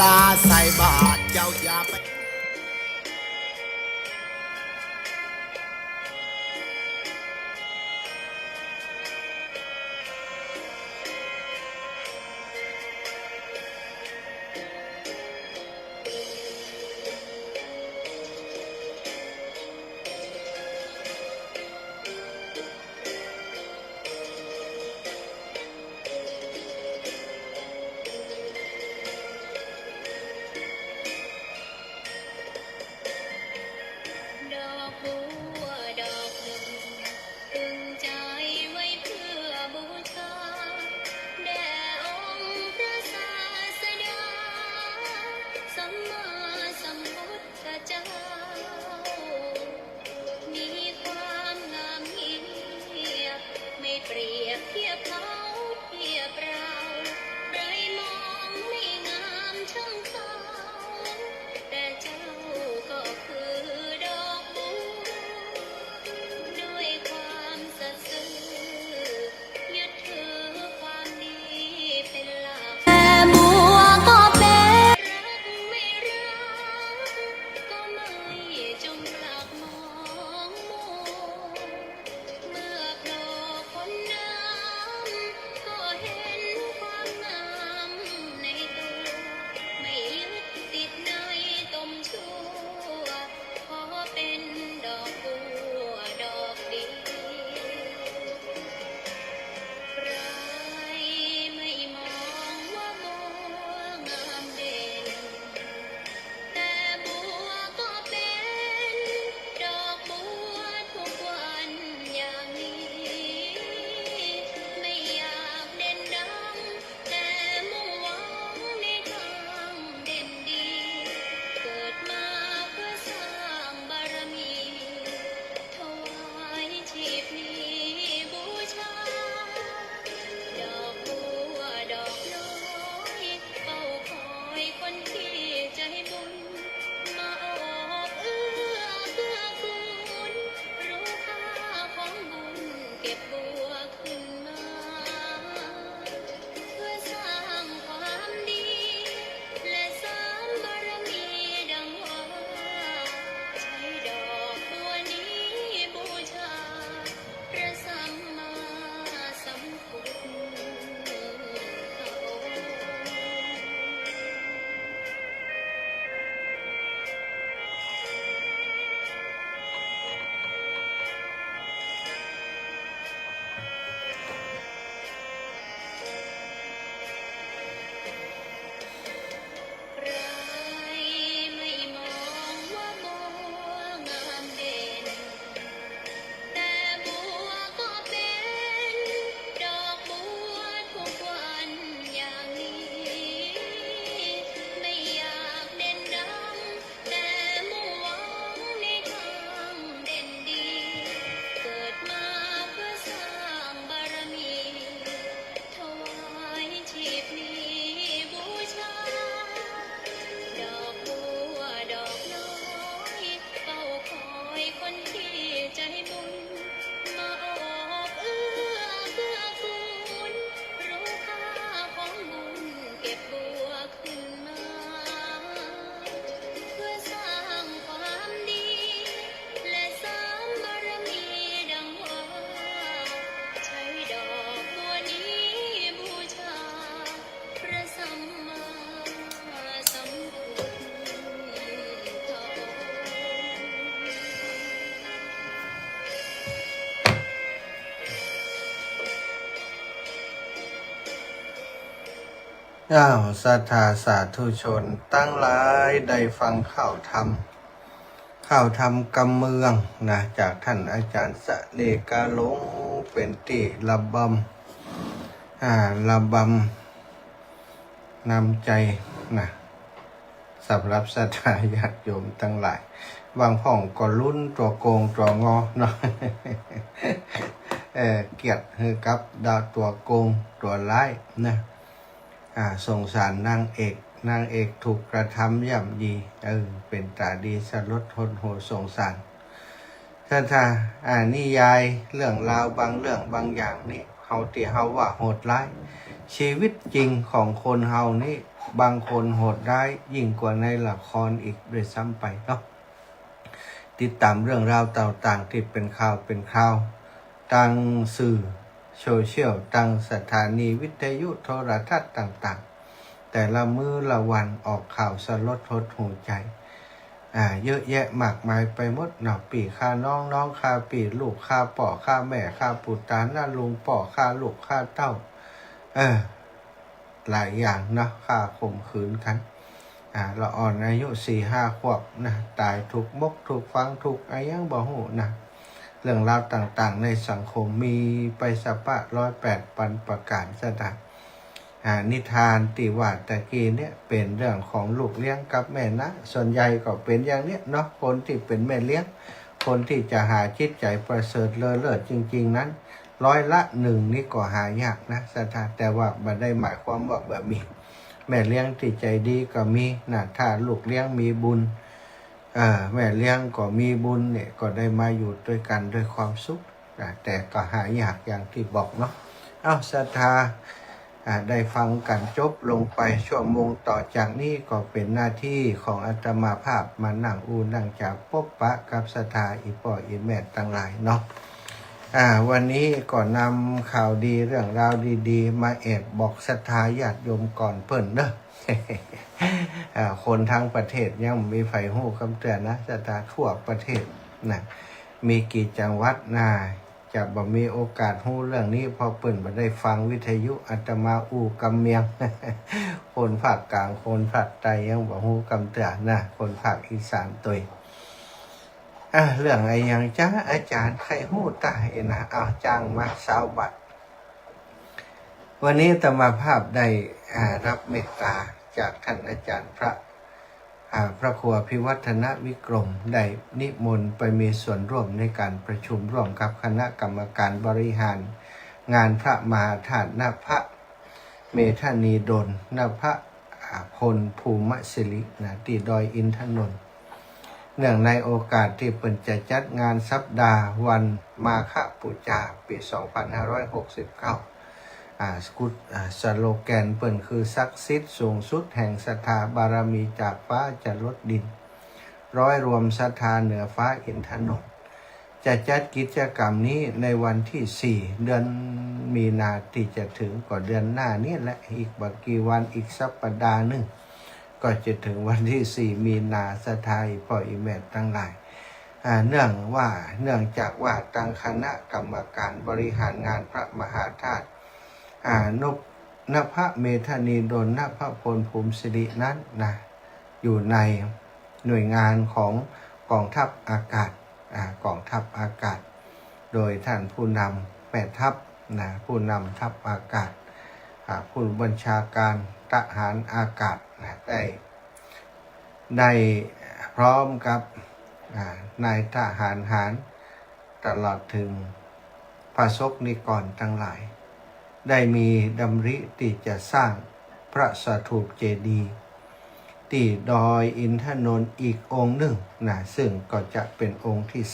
ลาใส่บาตรเจ้าอย่าไปเปรียบเทียบเขาเทียบเราใครมองไม่งามช่างเขาแต่เจ้าก็คือดอกบัวด้วยความสัตย์ซื่อยึดถือความดีเป็นหลักแต่บัวก็เป็นรักไม่รักก็ไม่จงหลักมองมัวเมื่อโผล่พ้นน้ำก็เห็นความงามในตัวไม่ยึดติดในตมชั่วขอเป็นดอกบัวดอกเดียวใครไม่มองว่าบัวงามเด่นแต่บัวก็เป็นดอกบัวทุกวันอย่างนี้ไม่อยากเด่นดังแต่มุ่งหวังในทางเด่นดีเกิดมาเพื่อสร้างบารมีถวายชีพนี้บูชาดอกบัวดอกน้อยเฝ้าคอยคนที่ใจบุญมาโอบเอื้อเกื้อกูลรู้ค่าของบุญเก็บบัวขึ้นมาเพื่อสร้างความดีและเสริมบารมีดังว่าใช้ดอกบัวนี้บูชาพระสัมมาสัมพุทธองค์ใครไม่มองว่าบัวงามเด่นแต่บัวก็เป็นดอกบัวทุกวันอย่างนี้ไม่อยากเด่นดังแต่มุ่งหวังในทางเด่นดีเกิดมาเพื่อสร้างบารมีถวายชีพนี้บูชาดอกบัวดอกน้อยเฝ้าคอยคนที่ใจบุญมาโอบเอื้อเกื้อกูลรู้ค่าของบุญเก็บบัวขึ้นมาเพื่อสร้างความดีและเสริมบารมีดังว่าใช้ดอกบัวนี้บูชาพระสัมมาสัมพุทธองค์ อ้าวศรัทธาสาธุชนตั้งหลายได้ฟังข่าวธรรมกำเมืองนะจากท่านอาจารย์สะเลกาหลงเป็นติระบำนำใจนะสำหรับศรัทธาญาติโยมทั้งหลายบางห้องก็ลุ้นตัวโกงตัวงอเนาะ เกียรติคือกับดาวตัวโกงตัวร้ายนะสงสารนางเอกถูกกระทำย่ำยีเป็นตาดีสลดทนโหสงสารถ้านิยายเรื่องราวบางเรื่องบางอย่างนี่เฮาว่าโหดร้ายชีวิตจริงของคนเฮานี่ บางคนโหดร้ายยิ่งกว่าในละครอีกด้วยซ้ำไปเนาะติดตามเรื่องราวต่างๆที่เป็นข่าวเป็นคราวทางสื่อโซเชียลทางสถานีวิทยุโทรทัศน์ต่างๆแต่ละมื้อละวันออกข่าวสลดหดหูใจเยอะแยะมากมายไปหมดเนาะปีฆ่าน้องน้องฆ่าปีลูกฆ่าป่อฆ่าแม่ฆ่าปู่ตาหน้าลุงป่อฆ่าลูกฆ่าเต้าหลายอย่างเนาะฆ่าข่มขืนกันละอ่อนอายุ 4-5 ขวบนะตายถูกมกถูกฟังถูกอะไรยังบ่ฮู้นะเรื่องราวต่างๆในสังคมมีไปสะปะ108ปันประการสถานนิทานติว่าตะกี้เนี่ยเป็นเรื่องของลูกเลี้ยงกับแม่นะส่วนใหญ่ก็เป็นอย่างเนี้ยเนาะคนที่เป็นแม่เลี้ยงคนที่จะหาจิตใจประเสริฐเลิศจริงๆนั้น100% นี่ก็หายากนะสถานแต่ว่าไม่ได้หมายความว่าแบบนี้แม่เลี้ยงที่ใจดีก็มีนะถ้าลูกเลี้ยงมีบุญแม่เลี้ยงก็มีบุญเนี่ยก็ได้มาอยู่ด้วยกันด้วยความสุขแต่ก็หายากอย่างที่บอกเนาะศรัทธาได้ฟังกันจบลงไปชั่วโมงต่อจากนี้ก็เป็นหน้าที่ของอาตมาภาพมานั่งนั่งจากพบปะกับศรัทธาอีป่ออีแม่ต่างหลายเนาะวันนี้ก็นำข่าวดีเรื่องราวดีๆมาแอบบอกศรัทธาญาติโยมก่อนเพิ่นเด้อ คนทั้งประเทศยังมีไฟหู้คำเตือนนะศรัทธาทั่วประเทศนะมีกี่จังหวัดจะบ่มีโอกาสหู้เรื่องนี้พอเปิ่นบ่ได้ฟังวิทยุอาตมากำเมียง คนภาคกลางคนภาคใต้ยังบ่ฮู้คำเตือนนะคนภาคอีสานตัวเรื่องอะไรอย่างจ้าอาจารย์ใครหู้ตายนะจ้างมา20 บาทวันนี้อาตมาภาพได้รับเมตตาจากท่านอาจารย์พระครูพิวัฒนวิกรมได้นิมนต์ไปมีส่วนร่วมในการประชุมร่วมกับคณะกรรมการบริหารงานพระมหาธาตุณพระเมธานีดลณพระพลภูมิศิริที่ดอยอินทนนท์เนื่องในโอกาสที่เปิ่นจะจัดงานสัปดาห์วันมาฆบูชาปี 2569สโลแกนเปิ่นคือศักดิ์สิทธิ์สูงสุดแห่งศรัทธาบารมีจากฟ้าจะลดดินร้อยรวมศรัทธาเหนือฟ้าอินทนนท์จะจัดกิจกรรมนี้ในวันที่4เดือนมีนาที่จะถึงก็เดือนหน้านี้และอีกบักกี่วันอีกสัปดาห์นึงก็จะถึงวันที่4มีนาศรัทธาพ่ออีแม่ทั้งหลายเนื่องจากว่าตั้งคณะกรรมการบริหารงานพระมหาธาตุณพระเมธานีดลณพระพลภูมิสิรินั้นอยู่ในหน่วยงานของกองทัพอากาศกองทัพอากาศโดยท่านผู้นำแม่ทัพผู้นำทัพอากาศผู้บัญชาการทหารอากาศได้พร้อมกับนายทหารหารตลอดถึงประสบนิกรทั้งหลายได้มีดำริที่จะสร้างพระสถูปเจดีย์ที่ดอยอินทนนท์อีกองค์หนึ่งซึ่งก็จะเป็นองค์ที่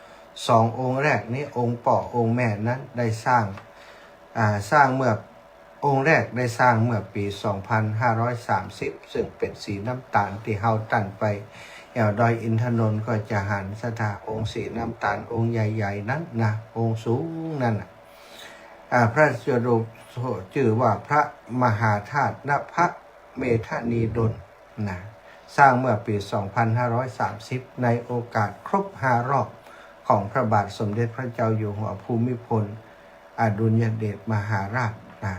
2องค์แรกนี้องค์ป่อองค์แม่นั้นได้สร้างเมื่อองค์แรกได้สร้างเมื่อปี 2530 ซึ่งเป็นสีน้ำตาลที่เฮาตั้นไปแอวดอยอินทนนท์ก็จะหันสถาองค์สีน้ำตาลองค์ใหญ่ๆนั้นองค์สูงนั่นพระสรูปชื่อว่าพระมหาธาตุณพระเมธานีดลสร้างเมื่อปี 2530 ในโอกาสครบ5 รอบของพระบาทสมเด็จพระเจ้าอยู่หัวภูมิพลอดุลยเดชมหาราช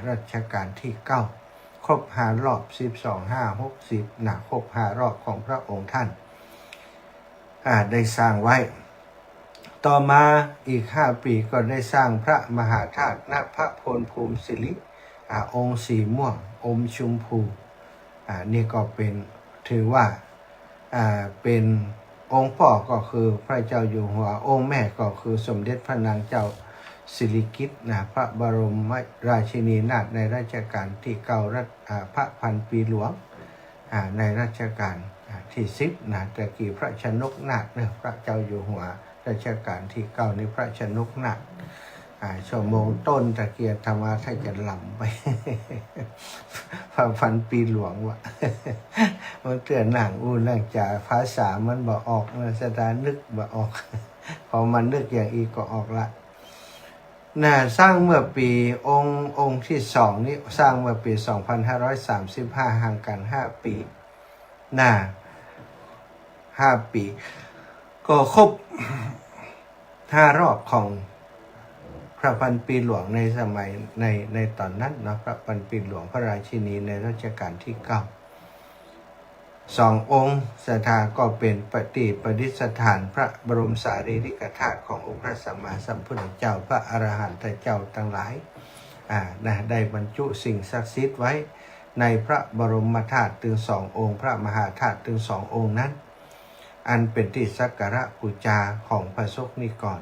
รัชกาลที่ 9 ครบ5 รอบ 12/5/60 ครบ5 รอบของพระองค์ท่านได้สร้างไว้ต่อมาอีก5 ปีก็ได้สร้างพระมหาธาตุณพระพลภูมิสิริองค์สีม่วงอมชมพูนี่ก็เป็นถือว่าเป็นองค์พ่อก็คือพระเจ้าอยู่หัวองค์แม่ก็คือสมเด็จพระนางเจ้าสิริกิติ์พระบรมราชินีนาถในรัชกาลที่ 9พระพันปีหลวงในรัชกาลที่ 10แต่กี่พระชนกนาถพระเจ้าอยู่หัวรัชกาลที่ 9นี้พระชนกนาถ ชั่วโมงต้นตะเกียรธรรมะถ้าจะหล่ำไป พันปีหลวงวะ มันเตือนหนังอู้นั่งจ่าภาษามันบอกออกนะสถานนึกบอกออก พอมันนึกอย่างอีกก็ออกละสร้างเมื่อปีองค์ที่2นี้สร้างเมื่อปี 2535 ห่างกัน5 ปี5 ปีก็ครบ5 รอบของพระพันปีหลวงในสมัยในตอนนั้นเนาะพระพันปีหลวงพระราชินีในรัชกาลที่9 2 องค์สถาก็เป็นประดิษฐานพระบรมสารีริกธาตุขององค์พระสัมมาสัมพุทธเจ้าพระอรหันตเจ้าทั้งหลายได้บรรจุสิ่งศักดิ์สิทธิ์ไว้ในพระบรมธาตุถึง2 องค์พระมหาธาตุถึง2 องค์นั้นอันเป็นที่สักการะบูชาของพระสงฆ์นิกร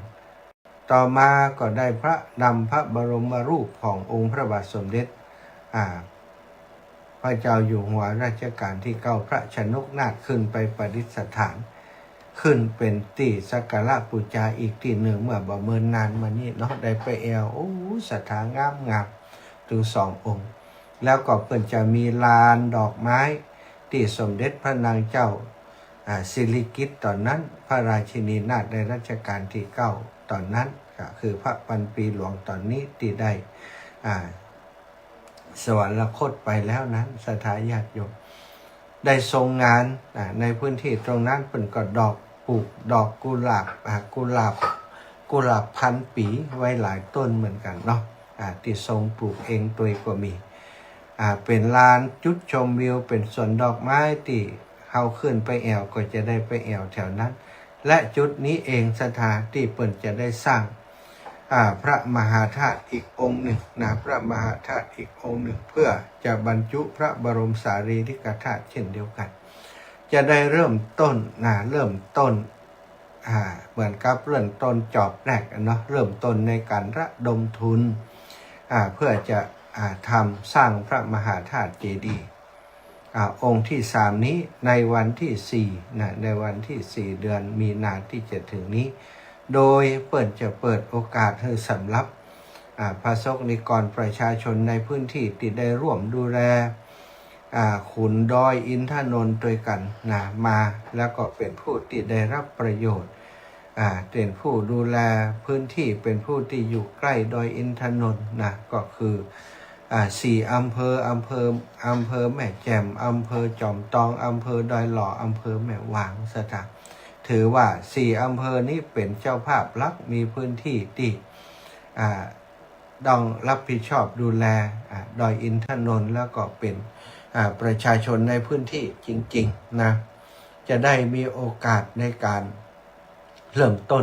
ต่อมาก็ได้นำพระบรมรูปขององค์พระบาทสมเด็จพระเจ้าอยู่หัวรัชกาลที่9พระชนกนาถขึ้นไปประดิษฐานขึ้นเป็นที่สักการะบูชาอีกที่หนึ่งเมื่อบ่เมินนานมานี้เนาะได้ไปสถานงามถึง2 องค์แล้วก็เพิ่นจะมีลานดอกไม้ที่สมเด็จพระนางเจ้าสิริกิติ์ตอนนั้นพระราชินีนาถในรัชกาลที่9ตอนนั้นก็คือพระพันปีหลวงตอนนี้ที่ได้สวรรคตไปแล้วนั้นสถาญาติโยมได้ทรงงานในพื้นที่ตรงนั้นเป็นก็ปลูกดอกกุหลาบพันปีไว้หลายต้นเหมือนกันเนาะที่ทรงปลูกเองตัวก็มีเป็นลานจุดชมวิวเป็นสวนดอกไม้ที่เขาขึ้นไปแอวก็จะได้ไปแอวแถวนั้นและจุดนี้เองสถานที่เปิ่นจะได้สร้างพระมหาธาตุอีกองค์หนึ่งพระมหาธาตุอีกองค์หนึ่งเพื่อจะบรรจุพระบรมสารีริกธาตุเช่นเดียวกันจะได้เริ่มต้นเหมือนกับเริ่มต้นจอบแรกเนาะเริ่มต้นในการระดมทุนเพื่อจะทำสร้างพระมหาธาตุเจดีย์องค์ที่3นี้ในวันที่4ในวันที่4 เดือนมีนาที่จะถึงนี้โดยจะเปิดโอกาสให้สำหรับพระสงฆ์นิกรประชาชนในพื้นที่ที่ได้ร่วมดูแลขุนดอยอินทนนท์ด้วยกันมาแล้วก็เป็นผู้ที่ได้รับประโยชน์เป็นผู้ดูแลพื้นที่เป็นผู้ที่อยู่ใกล้ดอยอินทนนท์ก็คือ4 อำเภอแม่แจ่มอำเภอจอมตองอำเภอดอยหล่ออำเภอแม่วางสถานถือว่า4 อำเภอนี้เป็นเจ้าภาพหลักมีพื้นที่ที่ต้องรับผิดชอบดูแลดอยอินทนนท์แล้วก็เป็นประชาชนในพื้นที่จริงๆจะได้มีโอกาสในการเริ่มต้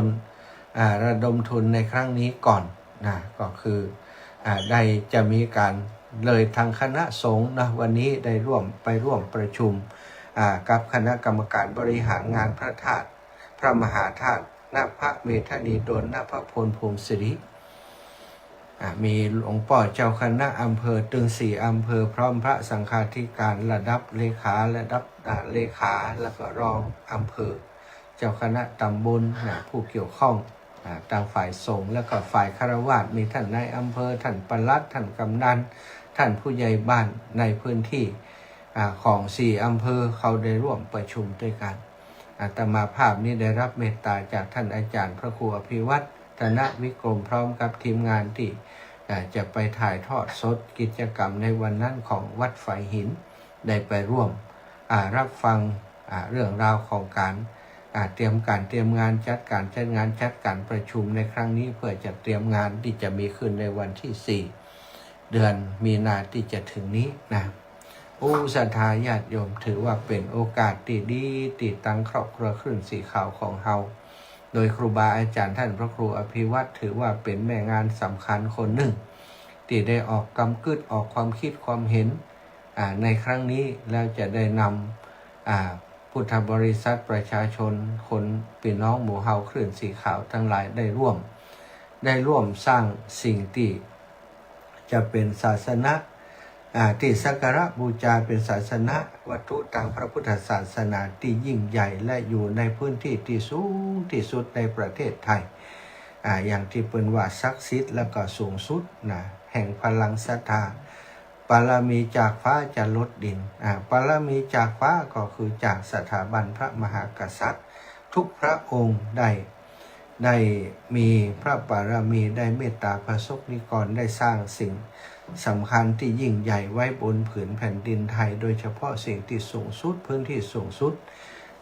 นระดมทุนในครั้งนี้ก่อนก็คือได้จะมีการเลยทางคณะสงฆ์วันนี้ได้ร่วมประชุมกับคณะกรรมการบริหารงานพระธาตุพระมหาธาตุณพระเมธานีโดลณพระพลภูมิสิริมีหลวงพ่อเจ้าคณะอำเภอถึง4 อำเภอพร้อมพระสังฆาธิการระดับเลขาแล้วก็รองอำเภอเจ้าคณะตำบลผู้เกี่ยวข้องทางฝ่ายสงฆ์และก็ฝ่ายฆราวาสมีท่านนายอำเภอท่านปลัดท่านกำนันท่านผู้ใหญ่บ้านในพื้นที่ของ4 อำเภอเขาได้ร่วมประชุมด้วยกันอาตมาภาพนี้ได้รับเมตตาจากท่านอาจารย์พระครูอภิวัตรธนวิกรมพร้อมกับทีมงานที่จะไปถ่ายทอดสดกิจกรรมในวันนั้นของวัดฝายหินได้ไปร่วมรับฟังเรื่องราวของการเตรียมงานจัดการประชุมในครั้งนี้เพื่อจะเตรียมงานที่จะมีขึ้นในวันที่4 เดือนมีนาที่จะถึงนี้ศรัทธาญาติโยมถือว่าเป็นโอกาสที่ดีที่ตั้งครอบครัวคลื่นสีขาวของเฮาโดยครูบาอาจารย์ท่านพระครูอภิวัตรถือว่าเป็นแม่งานสำคัญคนหนึ่งที่ได้ออกกำกึศออกความคิดความเห็นในครั้งนี้แล้วจะได้นำพุทธบริษัทประชาชนคนพี่น้องหมู่เฮาคลื่นสีขาวทั้งหลายได้ร่วมสร้างสิ่งที่จะเป็นศาสนะที่สักการะบูชาเป็นศาสนาวัตถุทางพระพุทธศาสนาที่ยิ่งใหญ่และอยู่ในพื้นที่ที่สูงที่สุดในประเทศไทย อย่างที่เป็นว่าศักดิ์สิทธิ์แล้วก็สูงสุดนะแห่งพลังศรัทธาบารมีจากฟ้าจะลดดินบารมีจากฟ้าก็คือจากสถาบันพระมหากษัตริย์ทุกพระองค์ได้มีพระบารมีได้เมตตาประสบนิกรได้สร้างสิ่งสำคัญที่ยิ่งใหญ่ไว้บนผืนแผ่นดินไทยโดยเฉพาะสิ่งที่สูงสุดพื้นที่สูงสุด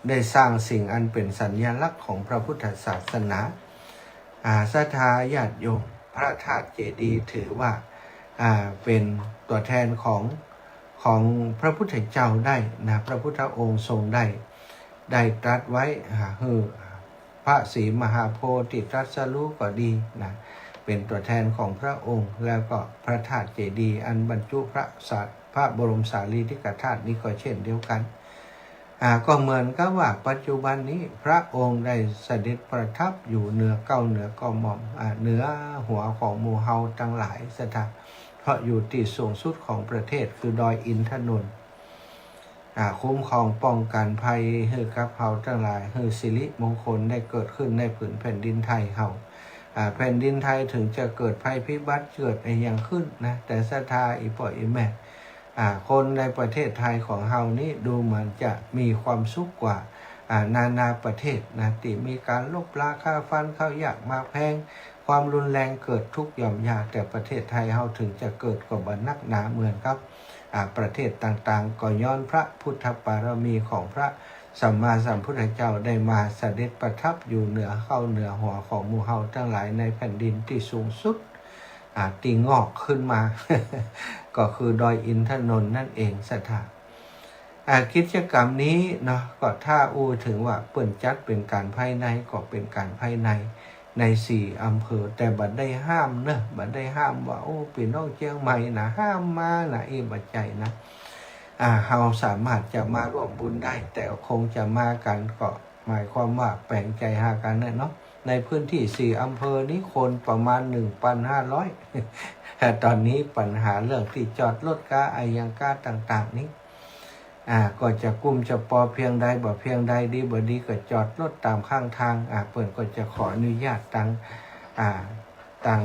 ได้สร้างสิ่งอันเป็นสัญลักษณ์ของพระพุทธศาสนาศรัทธาญาติโยมพระธาตุเจดีย์ถือว่าเป็นตัวแทนของพระพุทธเจ้าได้นะพระพุทธองค์ทรงได้ตรัสไว้คือพระศรีมหาโพธิตรัสรู้ก็ดีนะเป็นตัวแทนของพระองค์แล้วก็พระธาตุเจดีย์อันบรรจุพระบรมสารีริกธาตุนี้ก็เช่นเดียวกันก็เหมือนกับว่าปัจจุบันนี้พระองค์ได้เสด็จประทับอยู่เหนือเก้าเหนือกหม่อมเหนือหัวของหมู่เฮาทั้งหลายสถานเพราะอยู่ที่สูงสุดของประเทศคือดอยอินทนนท์คุ้มครองป้องกันภัยให้กับเฮาทั้งหลายให้สิริมงคลได้เกิดขึ้นในผืนแผ่นดินไทยเฮาแผ่นดินไทยถึงจะเกิดภัยพิบัติเกิดอะไรอย่างขึ้นนะแต่ศรัทธาอีป่ออีแม่คนในประเทศไทยของเฮานี้ดูเหมือนจะมีความสุขกว่านาประเทศนะที่มีการลบราค่าฟันข้าวยากมาแพงความรุนแรงเกิดทุกหย่อมยากแต่ประเทศไทยเฮาถึงจะเกิดกับนักหนาเหมือนครับประเทศต่างๆก็ย้อนพระพุทธบารมีของพระสัมมาสัมพุทธเจ้าได้มาเสด็จประทับอยู่เหนือหัวของหมู่เฮาทั้งหลายในแผ่นดินที่สูงสุดตีงอกขึ้นมา ก็คือดอยอินทนนท์นั่นเองสถานกิจกรรมนี้เนาะก็ถ้าถึงว่าเปิ่นจัดเป็นการภายในก็เป็นการภายใน4 อำเภอแต่บัดได้ห้ามเนอะบัดได้ห้ามว่าพี่น้องเชียงใหม่นะห้ามมานะบัดใจนะเราสามารถจะมาร่วมบุญได้แต่คงจะมากันก็หมายความว่าแบ่งใจหากันเนาะในพื้นที่4 อำเภอนี้คนประมาณ 1,500 แต่ตอนนี้ปัญหาเรื่องที่จอดรถก้ายังก้าต่างๆนี้ก็จะกุ้มจะปอเพียงใดบ่เพียงใดดีบ่ดีก็จอดรถตามข้างทางเปิ่นก็จะขออนุญาตตั้ง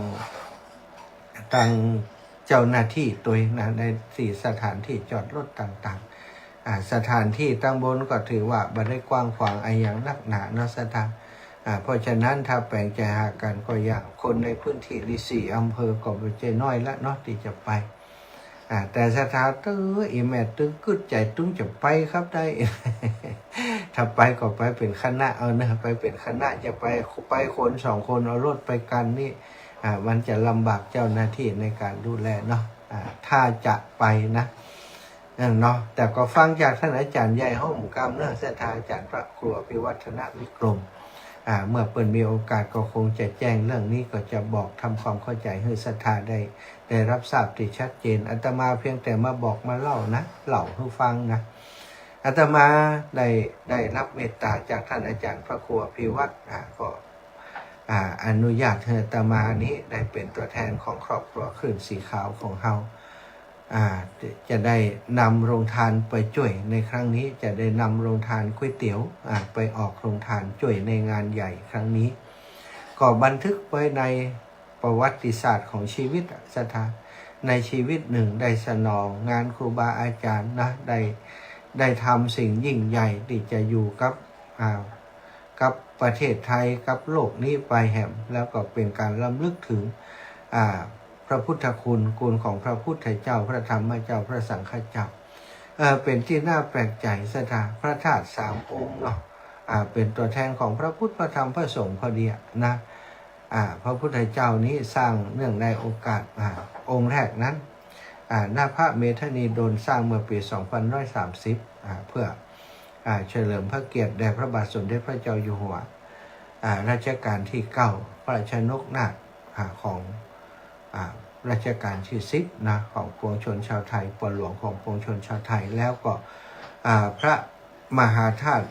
เจ้าหน้าที่ตัวนะใน4 สถานที่จอดรถต่างๆสถานที่ตั้งบนก็ถือว่าบ่ได้กว้างขวางอย่างนักหนาเนาะสถานเพราะฉะนั้นถ้าแบ่งใจหากันก็อยากคนในพื้นที่ที่4 อำเภอก็บ่ใจน้อยละเนาะที่จะไปแต่สถานอีแม่ตึงกึดใจตึงจะไปครับได้ ถ้าไปก็ไปเป็นคณะเอานะไปเป็นคณะจะไปคน2 คนเอารถไปกันนี่มันจะลำบากเจ้าหน้าที่ในการดูแลเนาะถ้าจะไปนะเนาะแต่ก็ฟังจากท่านอาจารย์ใหญ่ห้องกรรมเนาะศรัทธาอาจารย์พระครูอภิวัฒนวิกรมเมื่อเปิดมีโอกาสก็คงจะแจ้งเรื่องนี้ก็จะบอกทำความเข้าใจให้ศรัทธาได้รับทราบที่ชัดเจนอาตมาเพียงแต่มาบอกมาเล่านะเล่าให้ฟังนะอาตมาได้รับเมตตาจากท่านอาจารย์พระครูอภิวัฒน์ก็อนุญาตให้อาตมานี้ได้เป็นตัวแทนของครอบครัวคลื่นสีขาวของเฮาจะได้นำโรงทานไปช่วยในครั้งนี้จะได้นำโรงทานก๋วยเตี๋ยวไปออกโรงทานช่วยในงานใหญ่ครั้งนี้ก็บันทึกไว้ในประวัติศาสตร์ของชีวิตสถานในชีวิตหนึ่งได้สนองงานครูบาอาจารย์นะได้ทำสิ่งยิ่งใหญ่ที่จะอยู่กับประเทศไทยกับโลกนี้ไปแห่มแล้วก็เป็นการรำลึกถึงพระพุทธคุณของพระพุทธเจ้าพระธรรมเจ้าพระสังฆเจ้าเป็นที่น่าแปลกใจสถานพระธาตุ3 องค์เนาะเป็นตัวแทนของพระพุทธพระธรรมพระสงฆ์พอดีนะพระพุทธเจ้านี้สร้างเนื่องในโอกาสองค์แรกนั้นหน้าพระเมธนีโดนสร้างเมื่อปี 2530 เพื่อเฉลิมพระเกียรติแด่พระบาทสมเด็จพระเจ้าอยู่หัวรัชกาลที่ 9พระราชนกนาถของรัชกาลที่10นะของปวงชนชาวไทยปวงหลวงของปวงชนชาวไทยแล้วก็พระมหาธาตุ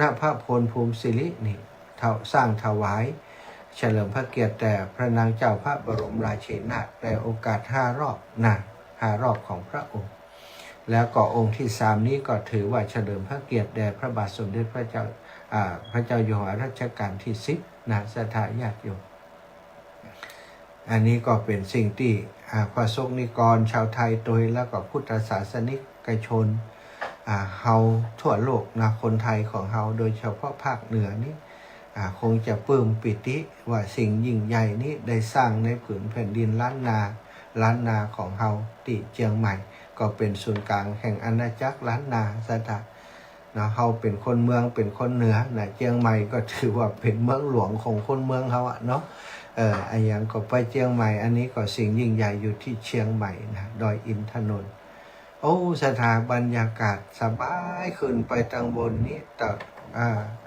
ณพระพลภูมิสิรินี่สร้างถวายเฉลิมพระเกียรติแต่พระนางเจ้าพระบรมราชินีนาถในโอกาส5 รอบ5 รอบของพระองค์แล้วก็องค์ที่3นี้ก็ถือว่าเฉลิมพระเกียรติแด่พระบาทสมเด็จพระเจ้าอยู่หัวรัชกาลที่10นะศรัทธาญาติโยม อันนี้ก็เป็นสิ่งที่พระสงฆ์นิกรชาวไทยโดยแล้วก็พุทธศาสนิกชนเฮาทั่วโลกนะคนไทยของเฮาโดยเฉพาะภาคเหนือนี้คงจะปลื้มปิติว่าสิ่งยิ่งใหญ่นี้ได้สร้างในผืนแผ่นดินล้านนาของเฮาที่เชียงใหม่ก็เป็นศูนย์กลางแห่งอาณาจักรล้านนาสถานนะเฮาเป็นคนเมืองเป็นคนเหนือนะเชียงใหม่ก็ถือว่าเป็นเมืองหลวงของคนเมืองเฮาเนาะอันยังก็ไปเชียงใหม่อันนี้ก็สิ่งยิ่งใหญ่อยู่ที่เชียงใหม่นะดอยอินทนนท์โอ้สถานบรรยากาศสบายขึ้นไปทางบนนี้แต่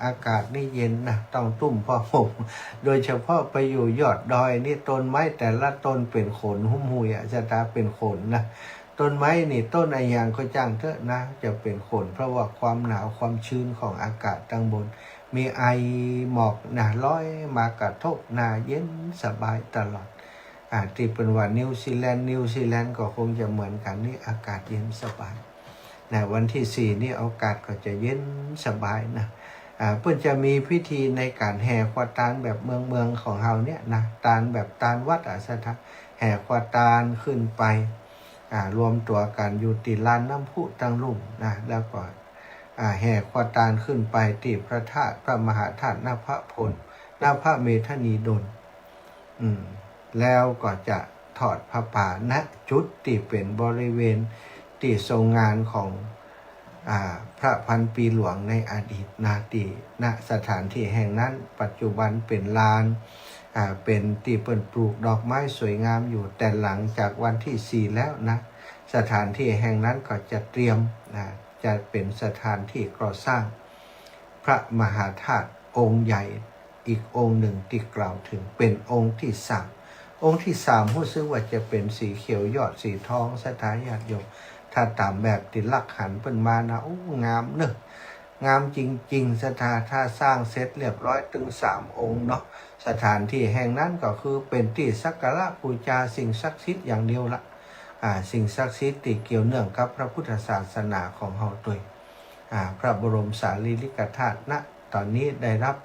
อากาศนี่เย็นนะต้องตุ้มผ้าห่มโดยเฉพาะไปอยู่ยอดดอยนี่ต้นไม้แต่ละต้นเป็นขนหุ้มหุยสถานเป็นขนนะต้นไม้นี่ต้นอะไรอย่างก็จ้างเถอะนะจะเป็นขนเพราะว่าความหนาวความชื้นของอากาศทางบนมีไอหมอกลอยมากระทบเย็นสบายตลอดที่เป็นว่านิวซีแลนด์ก็คงจะเหมือนกันนี่อากาศเย็นสบายวันที่4นี่อากาศก็จะเย็นสบายนะเพื่อจะมีพิธีในการแห่ควาตานแบบเมืองของเฮาเนี่ยนะตานแบบตานวัดสถานแห่ควาตานขึ้นไปรวมตัวกันอยู่ที่ลานน้ำพุตั้งลุ่มนะแล้วก็แห่ควาตานขึ้นไปที่พระธาตุพระมหาธาตุนภพลนภเมธานีดลแล้วก็จะทอดพระป่าณจุดที่เป็นบริเวณที่ทรงงานของพระพันปีหลวงในอดีตณสถานที่แห่งนั้นปัจจุบันเป็นลานเป็นที่เปิ่นปลูกดอกไม้สวยงามอยู่แต่หลังจากวันที่4แล้วนะสถานที่แห่งนั้นก็จะเตรียมจะเป็นสถานที่ก่อสร้างพระมหาธาตุองค์ใหญ่อีกองค์หนึ่งที่กล่าวถึงเป็นองค์ที่3องค์ที่3รู้สึกว่าจะเป็นสีเขียวยอดสีทองสถานญาติโยมถ้าตามแบบติลักหันเป็นมานะงามเนอะงามจริงๆสถานถ้าสร้างเสร็จเรียบร้อยถึง3องค์เนาะสถานที่แห่งนั้นก็คือเป็นที่สักการะบูชาสิ่งศักดิ์สิทธิ์อย่างเดียวละสิ่งศักดิ์สิทธิ์ที่เกี่ยวเนื่องกับพระพุทธศาสนาของเฮาด้วยพระบรมสารีริกธาตุณตอนนี้ได้รับ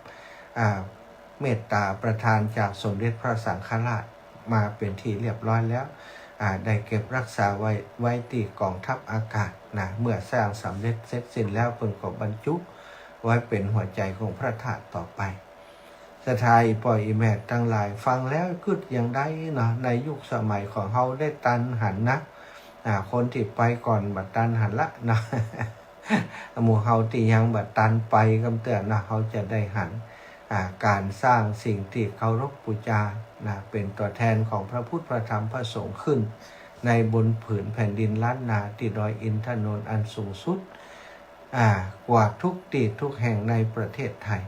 เมตตาประทานจากสมเด็จพระสังฆราชมาเป็นที่เรียบร้อยแล้วได้เก็บรักษาไว้ที่กองทัพอากาศนะเมื่อสร้างสำเร็จเสร็จสิ้นแล้วเพิ่นก็บรรจุไว้เป็นหัวใจของพระธาตุต่อไปสถานปล่อยอีแม่ทั้งหลายฟังแล้วกึดอย่างใดนะในยุคสมัยของเฮาได้ตันหันนะคนที่ไปก่อนบัดตันหันละนะหมู่เฮาที่ยังบัดตันไปกำเตือนนะเฮาจะได้หันการสร้างสิ่งที่เคารพบูชาเป็นตัวแทนของพระพุทธพระธรรมพระสงฆ์ขึ้นในบนผืนแผ่นดินล้านนาที่ดอยอินทนนท์อันสูงสุดกว่าทุกที่ทุกแห่งในประเทศไทย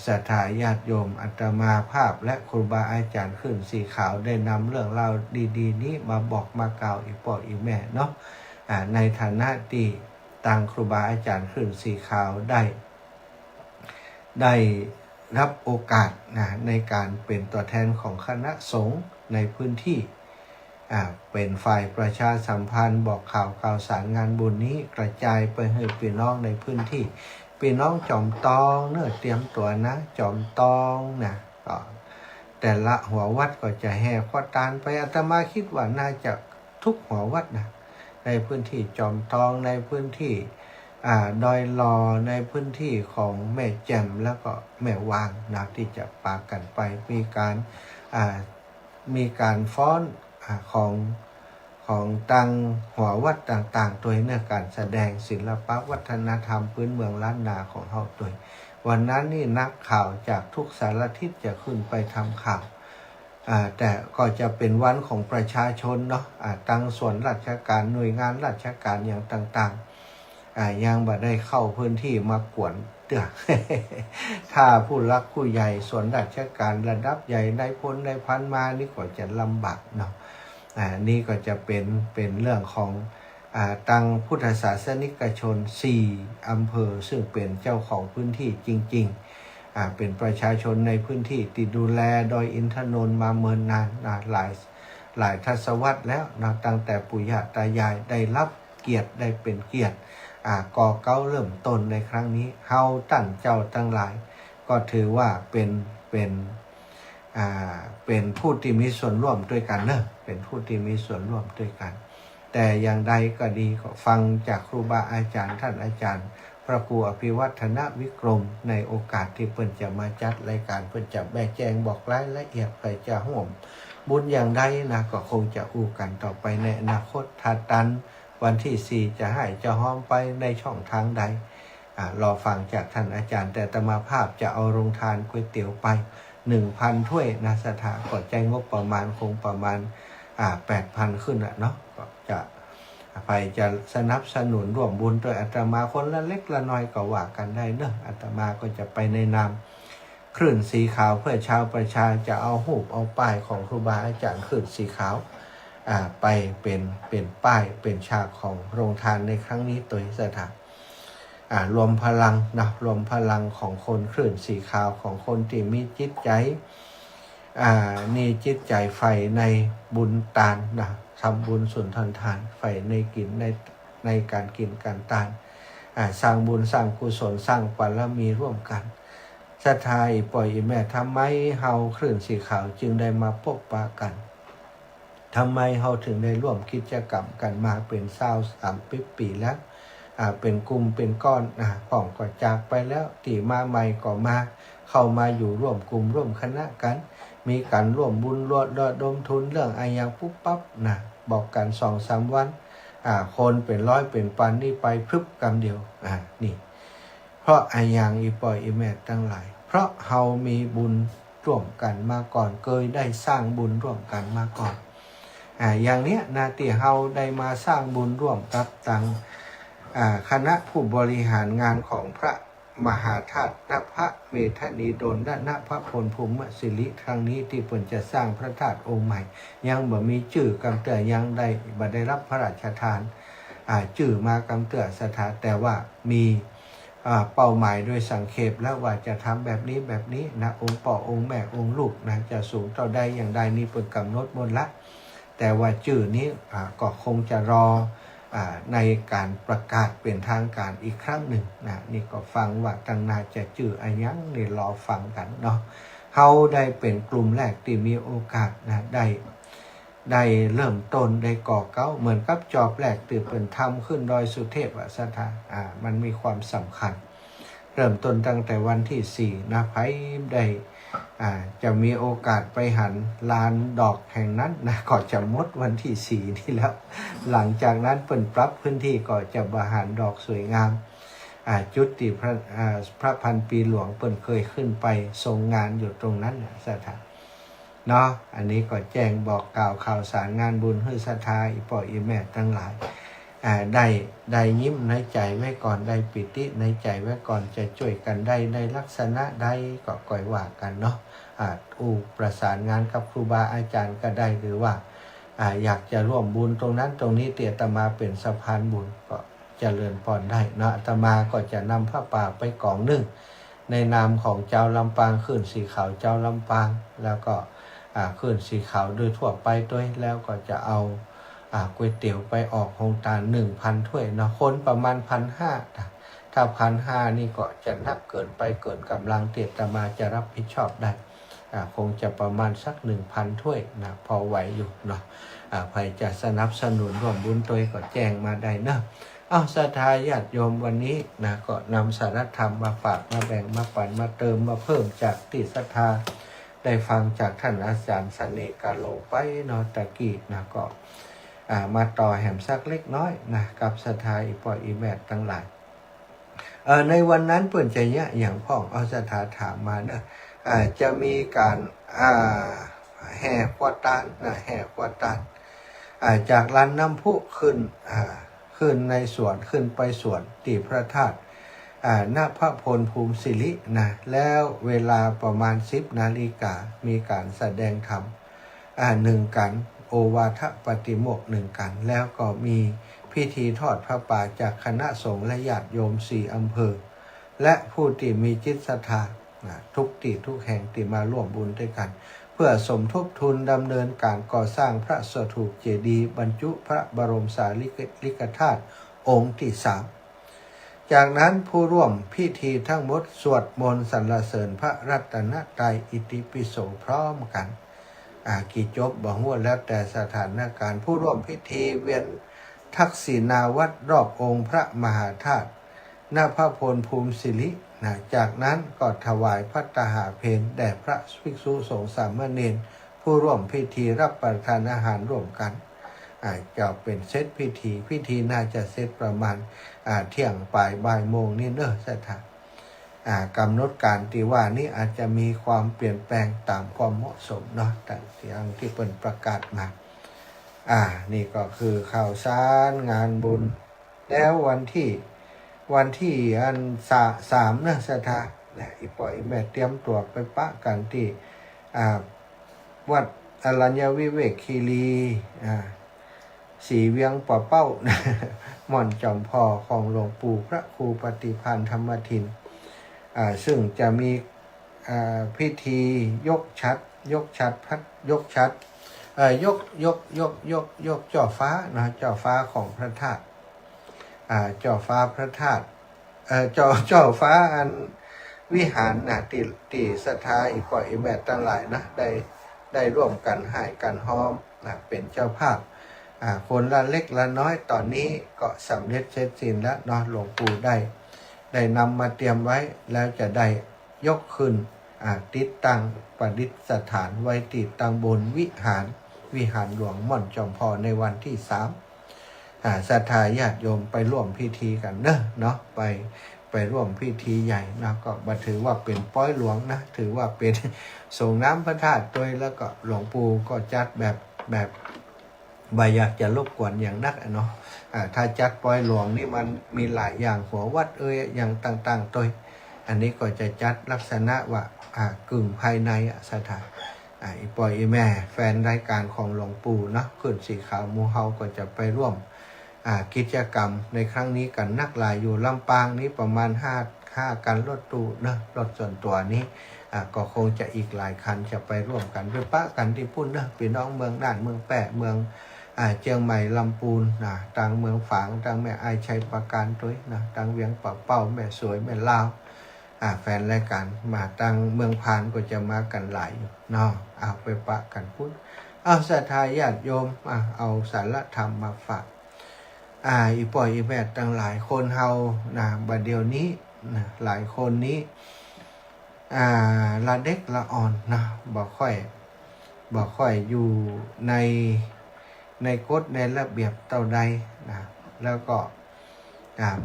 ศรัทธาญาติโยมอาตมาภาพและครูบาอาจารย์ขึ้นสีขาวได้นำเรื่องราวดีๆนี้มาบอกมากล่าวอีกพ่ออีกแม่เนาะในฐานะที่ต่างครูบาอาจารย์ขึ้นสีขาวได้รับโอกาสในการเป็นตัวแทนของคณะสงฆ์ในพื้นที่เป็นฝ่ายประชาสัมพันธ์บอกข่าวสารงานบุญนี้กระจายไปให้พี่น้องในพื้นที่พี่น้องจอมตองเตรียมตัวนะจอมตองก็แต่ละหัววัดก็จะแห่ควาตานไปอาตมาคิดว่าน่าจะทุกหัววัดในพื้นที่จอมตองในพื้นที่ดอยลอในพื้นที่ของแม่แจ่มแล้วก็แม่วางที่จะปากันไปมีการฟ้อนของตังหัววัดต่างๆโดยเนื้อการแสดงศิลปวัฒนธรรมพื้นเมืองล้านนาของเฮาโดยวันนั้นนี่นักข่าวจากทุกสารทิศจะขึ้นไปทำข่าวแต่ก็จะเป็นวันของประชาชนเนาะตั้งส่วนราชการหน่วยงานราชการอย่างต่างๆยังบ่ได้เข้าพื้นที่มากวนเตือ ถ้าผู้รักผู้ใหญ่ส่วนราชการระดับใหญ่ได้พ้นได้พันมานี่ก็จะลำบากเนาะนี่ก็จะเป็นเรื่องของตังพุทธศาสนิกชน4อำเภอซึ่งเป็นเจ้าของพื้นที่จริงๆเป็นประชาชนในพื้นที่ที่ดูแลดอยอินทนนท์มาเมินนานหลายทศวรรษแล้วตั้งแต่ปู่ย่าตายายได้รับเกียรติได้เป็นเกียรติก่อเก้าเริ่มต้นในครั้งนี้เฮาตั้งเจ้าทั้งหลายก็ถือว่าเป็น เป็นผู้ที่มีส่วนร่วมด้วยกันเนอะเป็นผู้ที่มีส่วนร่วมด้วยกัน แต่อย่างใดก็ดีก็ฟังจากครูบาอาจารย์ท่านอาจารย์พระครูอภิวัฒนวิกรมในโอกาสที่เพิ่นจะมาจัดรายการเพิ่นจะแบ่งแจงบอกรายละเอียดไปจะห่วมบุญอย่างใดนะก็คงจะอู้กันต่อไปในอนาคตถ้าตันวันที่4จะให้จะห้อมไปในช่องทางใดรอฟังจากท่านอาจารย์แต่อาตมาภาพจะเอาโรงทานก๋วยเตี๋ยวไป 1,000 ถ้วยนะสถานก็ใจงบประมาณคงประมาณ8,000 ขึ้นเนาะก็จะไปจะสนับสนุนร่วมบุญโดยอาตมาคนละเล็กละน้อยก็ว่ากันได้เนอะอาตมาก็จะไปในนามคลื่นสีขาวเพื่อชาวประชาจะเอาหูปเอาป้ายของครูบาอาจารย์คลื่นสีขาวไปเป็นป้ายเป็นฉากของโรงทานในครั้งนี้ตัวสถานรวมพลังนะรวมพลังของคนคลื่นสีขาวของคนที่มีจิตใจนี่จิตใจใฝ่ในบุญทานนะทำบุญสุนทรทานใฝ่ในกินในการกินการทานสร้างบุญสร้างกุศลสร้างบารมีร่วมกันศรัทธาปล่อยแม่ทำไมเฮาคลื่นสีขาวจึงได้มาพบปะกันทำไมเฮาถึงได้ร่วมกิจกรรมกันมาเป็น23 ปีแล้วเป็นกลุ่มเป็นก้อนผ่องก็จากไปแล้วตีมาใหม่ก็มาเข้ามาอยู่ร่วมกลุ่มร่วมคณะกันมีการร่วมบุญระดมทุนเรื่องอะไรอย่างปุ๊บปั๊บบอกกัน 2-3 วันคนเป็นร้อยเป็นพันนี่ไปพรึบกำเดียวนี่เพราะอะไรอย่างอีปอยอีแม่ทั้งหลายเพราะเฮามีบุญร่วมกันมาก่อนเคยได้สร้างบุญร่วมกันมาก่อนอย่างเนี้ยที่เฮาได้มาสร้างบุญร่วมกับตังคณะผู้บริหารงานของพระมหาธาตุณพระเมธานีโดลและณพระพลภูมิสิริครั้งนี้ที่เพิ่นจะสร้างพระธาตุองค์ใหม่ยังบ่มีชื่อกำเตือยังได้รับพระราชทานชื่อมากำเตือสถานแต่ว่ามีเป้าหมายโดยสังเขปแล้วว่าจะทำแบบนี้นะองค์พ่อองค์แม่องค์ลูกนะจะสูงเท่าใดอย่างใดนี่เพิ่นกำหนดหมดละแต่ว่าชื่อนี้ก็คงจะรอในการประกาศเป็นทางการอีกครั้งหนึ่งนี่ก็ฟังว่าตั้งนาจะจื่ออะไรยังนี่รอฟังกันเนาะเขาได้เป็นกลุ่มแรกที่มีโอกาสได้เริ่มต้นได้ก่อเก้าเหมือนกับจอบแรกที่เป็นทำขึ้นดอยสุเทพสถานมันมีความสำคัญเริ่มต้นตั้งแต่วันที่4นะไพ่ได้จะมีโอกาสไปหันลานดอกแห่งนั้นก็จะหมดวันที่4นี่แล้วหลังจากนั้นเปิ่นปรับพื้นที่ก็จะบริหารดอกสวยงามจุดที่พระพันปีหลวงเปิ่นเคยขึ้นไปทรงงานอยู่ตรงนั้นสถานเนาะอันนี้ก็แจ้งบอกกล่าวข่าวสารงานบุญให้ศรัทธาอีปออีแม่ทั้งหลายได้ยิ้มในใจไว้ก่อนได้ปิติในใจไว้ก่อนจะช่วยกันได้ลักษณะได้ก็ก่อยว่ากันเนาะประสานงานกับครูบาอาจารย์ก็ได้หรือว่าอยากจะร่วมบุญตรงนั้นตรงนี้เตียอาตมาเป็นสะพานบุญก็เจริญพรได้เนาะอาตมาก็จะนำผ้าป่าไปกองหนึ่งในนามของเจ้าลำปางขึ้นสีขาวเจ้าลำปางแล้วก็ขึ้นสีขาวโดยทั่วไปด้วยแล้วก็จะเอาก๋วยเตี๋ยวไปออกโครงการ 1,000 ถ้วยนะคนประมาณ 1,500 ถ้า 1,500 นี่ก็จะนักเกินไปเกินกำลังเตียอาตมาจะรับผิดชอบได้คงจะประมาณสัก 1,000 ถ้วยนะพอไหวอยู่เนาะใครจะสนับสนุนร่วมบุญตัวก็แจ้งมาได้นะศรัทธาญาติโยมวันนี้นะก็นำสารธรรมมาฝากมาแบ่งมาปันมาเติมมาเพิ่มจากที่ศรัทธาได้ฟังจากท่านอาจารย์เสน่ห์กาโลไปเนาะตะกี้นะก็มาต่อแหมสักเล็กน้อยนะกับศรัทธาอีปออีแมททั้งหลายในวันนั้นเปิ่นใจเนี่ยอย่างพ่องเอาศรัทธาถามมาเนอะจะมีการแห่ควาตานแห่ควาตานจากลานน้ำพุขึ้นในสวนขึ้นไปสวนตีพระธาตุณพระพลภูมิสิรินะแล้วเวลาประมาณ10 นาฬิกามีการแสดงธรรม1 กันโอวาทปฏิโมกข์1 กันแล้วก็มีพิธีทอดพระป่าจากคณะสงฆ์และญาติโยม4 อำเภอและผู้ที่มีจิตศรัทธาทุกที่ทุกแห่งที่มาร่วมบุญด้วยกันเพื่อสมทบทุนดำเนินการก่อสร้างพระสถูปเจดีย์บรรจุพระบรมสารีริกธาตุองค์ที่3 จากนั้นผู้ร่วมพิธีทั้งหมดสวดมนต์สรรเสริญพระรัตนตรัยอิติปิโสพร้อมกันกี่จบบอกว่าแล้วแต่สถานการณ์ผู้ร่วมพิธีเวียนทักษิณาวัตรรอบองค์พระมหาธาตุณพระพลภูมิสิริจากนั้นก็ถวายภัตตาหารเพลแด่พระภิกษุสงฆ์สามเณรผู้ร่วมพิธีรับประทานอาหารร่วมกันจะเป็นเซตพิธีน่าจะเซตประมาณเที่ยงปลายบ่ายโมงนี่เนอะสถานกำหนดการที่ว่านี้อาจจะมีความเปลี่ยนแปลงตามความเหมาะสมเนาะแต่อย่างที่เป็นประกาศมานี่ก็คือข่าวสารงานบุญแล้ววันที่อันสามเนอะสถานอีปล่อยแม่เตรียมตัวไปปะกันที่วัดอรัญญวิเวกคีรีสีเวียงป่อเป้าม่อนจอมพอของหลวงปู่พระครูปฏิภาณธรรมทินซึ่งจะมีพิธียกชัดจ่อฟ้านะจ่อฟ้าของพระธาตุจ่อฟ้าพระธาตุจ่อฟ้าอันวิหารติศรัทธาอีกฝ่ายแม่ตั้งหลายนะได้ร่วมกันหายกันห้อมเป็นเจ้าภาพคนละเล็กละน้อยตอนนี้ก็สำเร็จเสร็จสิ้นแล้วเนาะหลวงปู่ได้นำมาเตรียมไว้แล้วจะได้ยกขึ้นติดตั้งประดิษฐานไว้ติดตั้งบนวิหารหลวงม่อนจอมพอในวันที่3ศรัทธาญาติโยมไปร่วมพิธีกันเนาะไปร่วมพิธีใหญ่นะก็มาถือว่าเป็นป้อยหลวงนะถือว่าเป็นส่งน้ำพระธาตุด้วยแล้วก็หลวงปู่ก็จัดแบบใบอยากจะรบกวนอย่างนักเนาะถ้าจัดปล่อยหลวงนี่มันมีหลายอย่างหัววัดอย่างต่างๆตัวอันนี้ก็จะจัดลักษณะว่ากึ่งภายในสถานปล่อยแม่แฟนรายการของหลวงปู่เนาะขึ้นสีขาวมูเฮาก็จะไปร่วมกิจกรรมในครั้งนี้กันนักหลายอยู่ลำปางนี้ประมาณ5กันรถตู้นะรถส่วนตัวนี้ก็คงจะอีกหลายคันจะไปร่วมกันไปปะกันที่พุ่นนะพี่น้องเมืองน่านเมืองแปะเมืองเชียงใหม่ลำพูนต่างเมืองฝางต่างแม่ไอชัยประการตัวต่างเวียงป่าเป้าแม่สวยแม่ลาวแฟนรายการมาต่างเมืองพานก็จะมากันหลายอยู่เนาะเอาไปปะกันพุ่นเอาศรัทธาญาติโยมเอาสารธรรมมาฝากอีปล่อยอีแม่ต่างหลายคนเฮาบัดเดียวนี้หลายคนนี้ละเด็กละอ่อนนะบ่ค่อยอยู่ในกฎในระเบียบเต่าใดนะแล้วก็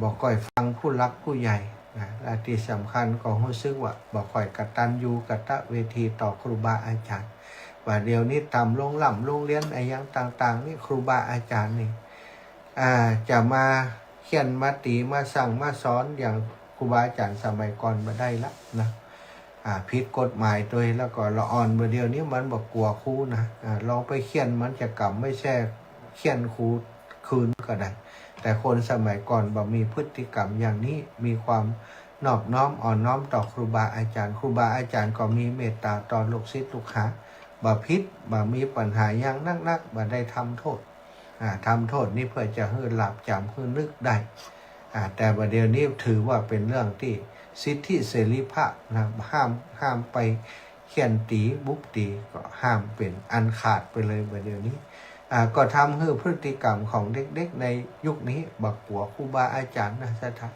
บ่ค่อยฟังผู้รักผู้ใหญ่นะและที่สำคัญก็รู้สึกว่าบ่ค่อยกตัญญูกตเวทีต่อครูบาอาจารย์ว่าเดี๋ยวนี้ทำโรงเรียนอะไรอย่างต่างๆนี่ครูบาอาจารย์นี่จะมาเขียนมาตีมาสั่งมาสอนอย่างครูบาอาจารย์สมัยก่อนมาได้ละนะผิดกฎหมายตัวแล้วก็ละอ่อนเดียวนี้มันบอกกลัวครูนะลองไปเขียนมันจะกลับไม่ใช่เขียนครูคืนก็ได้แต่คนสมัยก่อนบอกมีพฤติกรรมอย่างนี้มีความนอบน้อมอ่อนน้อมต่อครูบาอาจารย์ก็มีเมตตาต่อลูกศิษย์ลูกหาบ่ผิดบ่มีปัญหาอย่างนักบ่ได้ทำโทษนี่เพื่อจะให้หลับจำให้นึกได้แต่ประเดี๋ยวนี้ถือว่าเป็นเรื่องที่สิทธิเสรีภาพนะห้ามไปเขียนตีบุกตีก็ห้ามเป็นอันขาดไปเลยประเดี๋ยวนี้ก็ทำให้พฤติกรรมของเด็กๆในยุคนี้บักหัวครูบาอาจารย์นะสถาน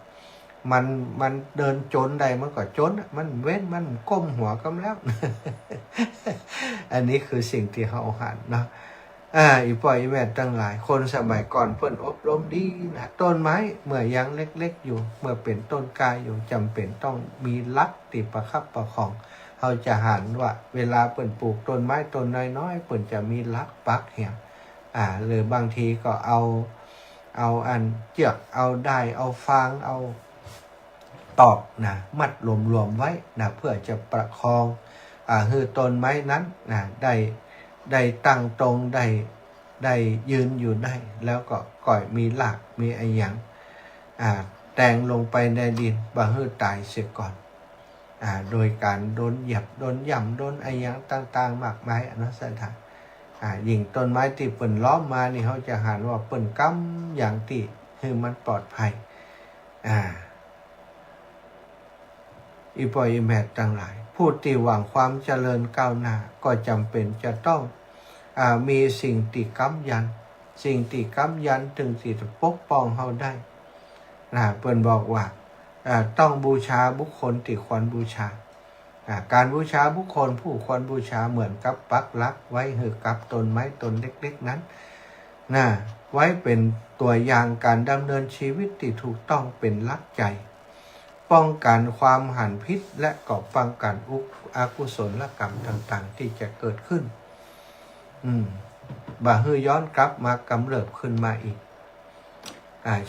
มันเดินจนใดมันก็จนมันเว้นมันก้มหัวกำแล้ว อันนี้คือสิ่งที่เขาหันเนาะอีปล่อยอีแม่ตั้งหลายคนสมัยก่อนเพิ่นอบรมดีนะต้นไม้เมื่อยังเล็กๆอยู่เมื่อเป็นต้นกายอยู่จำเป็นต้องมีลักติประคับประคองเขาจะหันว่าเวลาเปิ่นปลูกต้นไม้ต้นน้อยๆเปิ่นจะมีลักปักเหี่ยหรือบางทีก็เอาอันเจือกเอาได้เอาฟางเอาตอกนะมัดรวมๆไว้นะเพื่อจะประคองคือต้นไม้นั้นนะได้ตั้งตรงได้ยืนอยู่ได้แล้วก็ก่อยมีหลักมีไอ้หยังแต่งลงไปในดินบ่ให้ตายเสียก่อนโดยการโดนเหยียบโดนย่ำโดนไอ้หยังต่างๆมากมายนะสถานยิ่งต้นไม้ที่เปิ่นล้อมมานี่เขาจะหันว่าเปิ่นกำอย่างที่คือมันปลอดภัย อีปอยอีแมทต่างหลายผู้ที่หวังความเจริญก้าวหน้าก็จำเป็นจะต้องมีสิ่งที่ค้ำยันสิ่งที่ค้ำยันถึงที่จะปกป้องเฮาได้เพิ่นบอกว่าต้องบูชาบุคคลที่ควรบูชาการบูชาบุคคลผู้ควรบูชาเหมือนกับปักหลักไว้หือกับต้นไม้ต้นเล็กๆนั้นไว้เป็นตัวอย่างการดำเนินชีวิตที่ถูกต้องเป็นหลักใจป้องกันความหันพิษและก่อป้องกันอกุศลกรรมต่างๆที่จะเกิดขึ้นบ่ฮือย้อนกลับมากำเริบขึ้นมาอีก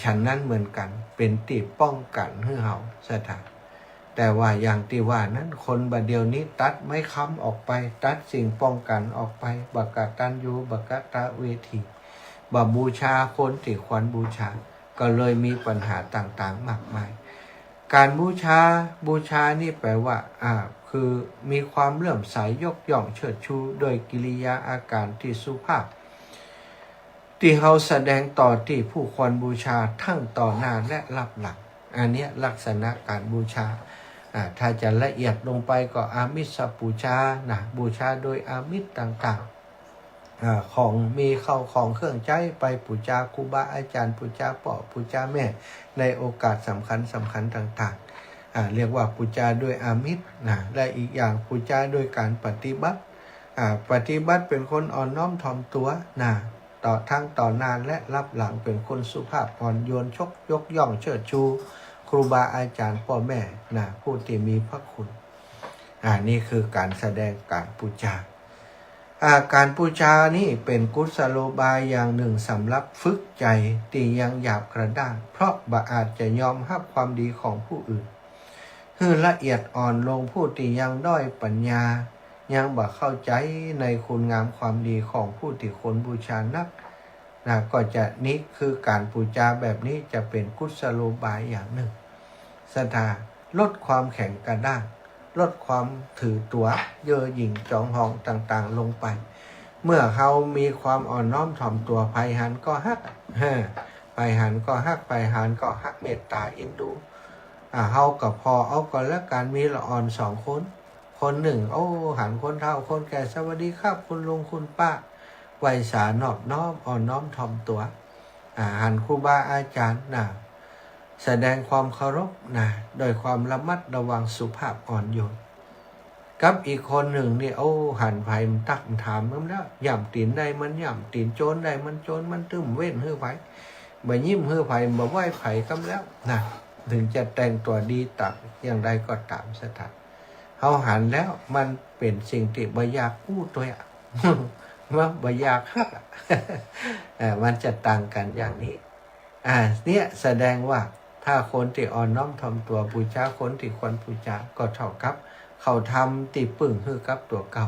ฉันนั้นเหมือนกันเป็นที่ป้องกันให้เฮาสถานแต่ว่าอย่างที่ว่านั้นคนบัดเดียวนี้ตัดไม้ค้ำออกไปตัดสิ่งป้องกันออกไปบักกตัญญูบักกตเวทีบูชาคนที่ควรบูชาก็เลยมีปัญหาต่างๆมากมายการบูชานี่แปลว่าคือมีความเลื่อมใสยกย่องเชิดชูโดยกิริยาอาการที่สุภาพที่เขาแสดงต่อที่ผู้ควรบูชาทั้งต่อหน้าและรับหลังอันนี้ลักษณะการบูชาถ้าจะละเอียดลงไปก็อามิสบูชาบูชาโดยอามิสต่างๆของมีเข้าของเครื่องใช้ไปบูชาครูบาอาจารย์บูชาพ่อบูชาแม่ในโอกาสสำคัญต่างๆเรียกว่าบูชาด้วยอามิสและอีกอย่างบูชาโดยการปฏิบัติเป็นคนอ่อนน้อมถ่อมตัวทั้งต่อหน้าและรับหลังเป็นคนสุภาพอ่อนโยนยกย่องเชิดชูครูบาอาจารย์พ่อแม่ผู้ที่มีพระคุณนี่คือการแสดงการบูชาการบูชานี่เป็นกุศโลบายอย่างหนึ่งสำหรับฝึกใจที่ยังหยาบกระด้างเพราะบ่อาจจะยอมรับความดีของผู้อื่นให้ละเอียดอ่อนลงผู้ที่ยังด้อยปัญญายังบ่เข้าใจในคุณงามความดีของผู้ที่ควรบูชานักก็จะนี้คือการบูชาแบบนี้จะเป็นกุศโลบายอย่างหนึ่งศรัทธาลดความแข็งกระด้างลดความถือตัวเย่อหยิ่งจองหองต่างๆลงไปเมื่อเขามีความอ่อนน้อมถ่อมตัวภัยหันก็ฮักภัยหันก็ฮักภัยหันก็ฮักเมตตาเอ็นดูเฮากับพอเอาก่อนแล้วการมีละอ่อนคนหนึ่งหันคนเฒ่าคนแก่สวัสดีครับคุณลุงคุณป้าไวสานอบน้อมอ่อนน้อมถ่อมตัวหันครูบาอาจารย์แสดงความเคารพโดยความระมัดระวังสุภาพอ่อนโยนกับอีกคนหนึ่งนี่หันไผ่มันตักถามมันแล้วย่ำตีนใดมันย่ำตีนโจรใดมันโจรมันตึ้มเว้นฮื้อไผ่บ่ยิ้มฮื้อไผ่บ่ไหว้ไผ่กำแล้วถึงจะแต่งตัวดีตักอย่างใดก็ตามสถานเขาหันแล้วมันเป็นสิ่งที่บ่อยากพูดตัวว่าบ่อยากฮักมันจะต่างกันอย่างนี้เนี่ยแสดงว่าถ้าคนที่อ่อนน้อมถ่อมตัวบูชาคนที่ควรบูชาก็เท่ากับเขาทำตีปึ่งฮือกับตัวเก่า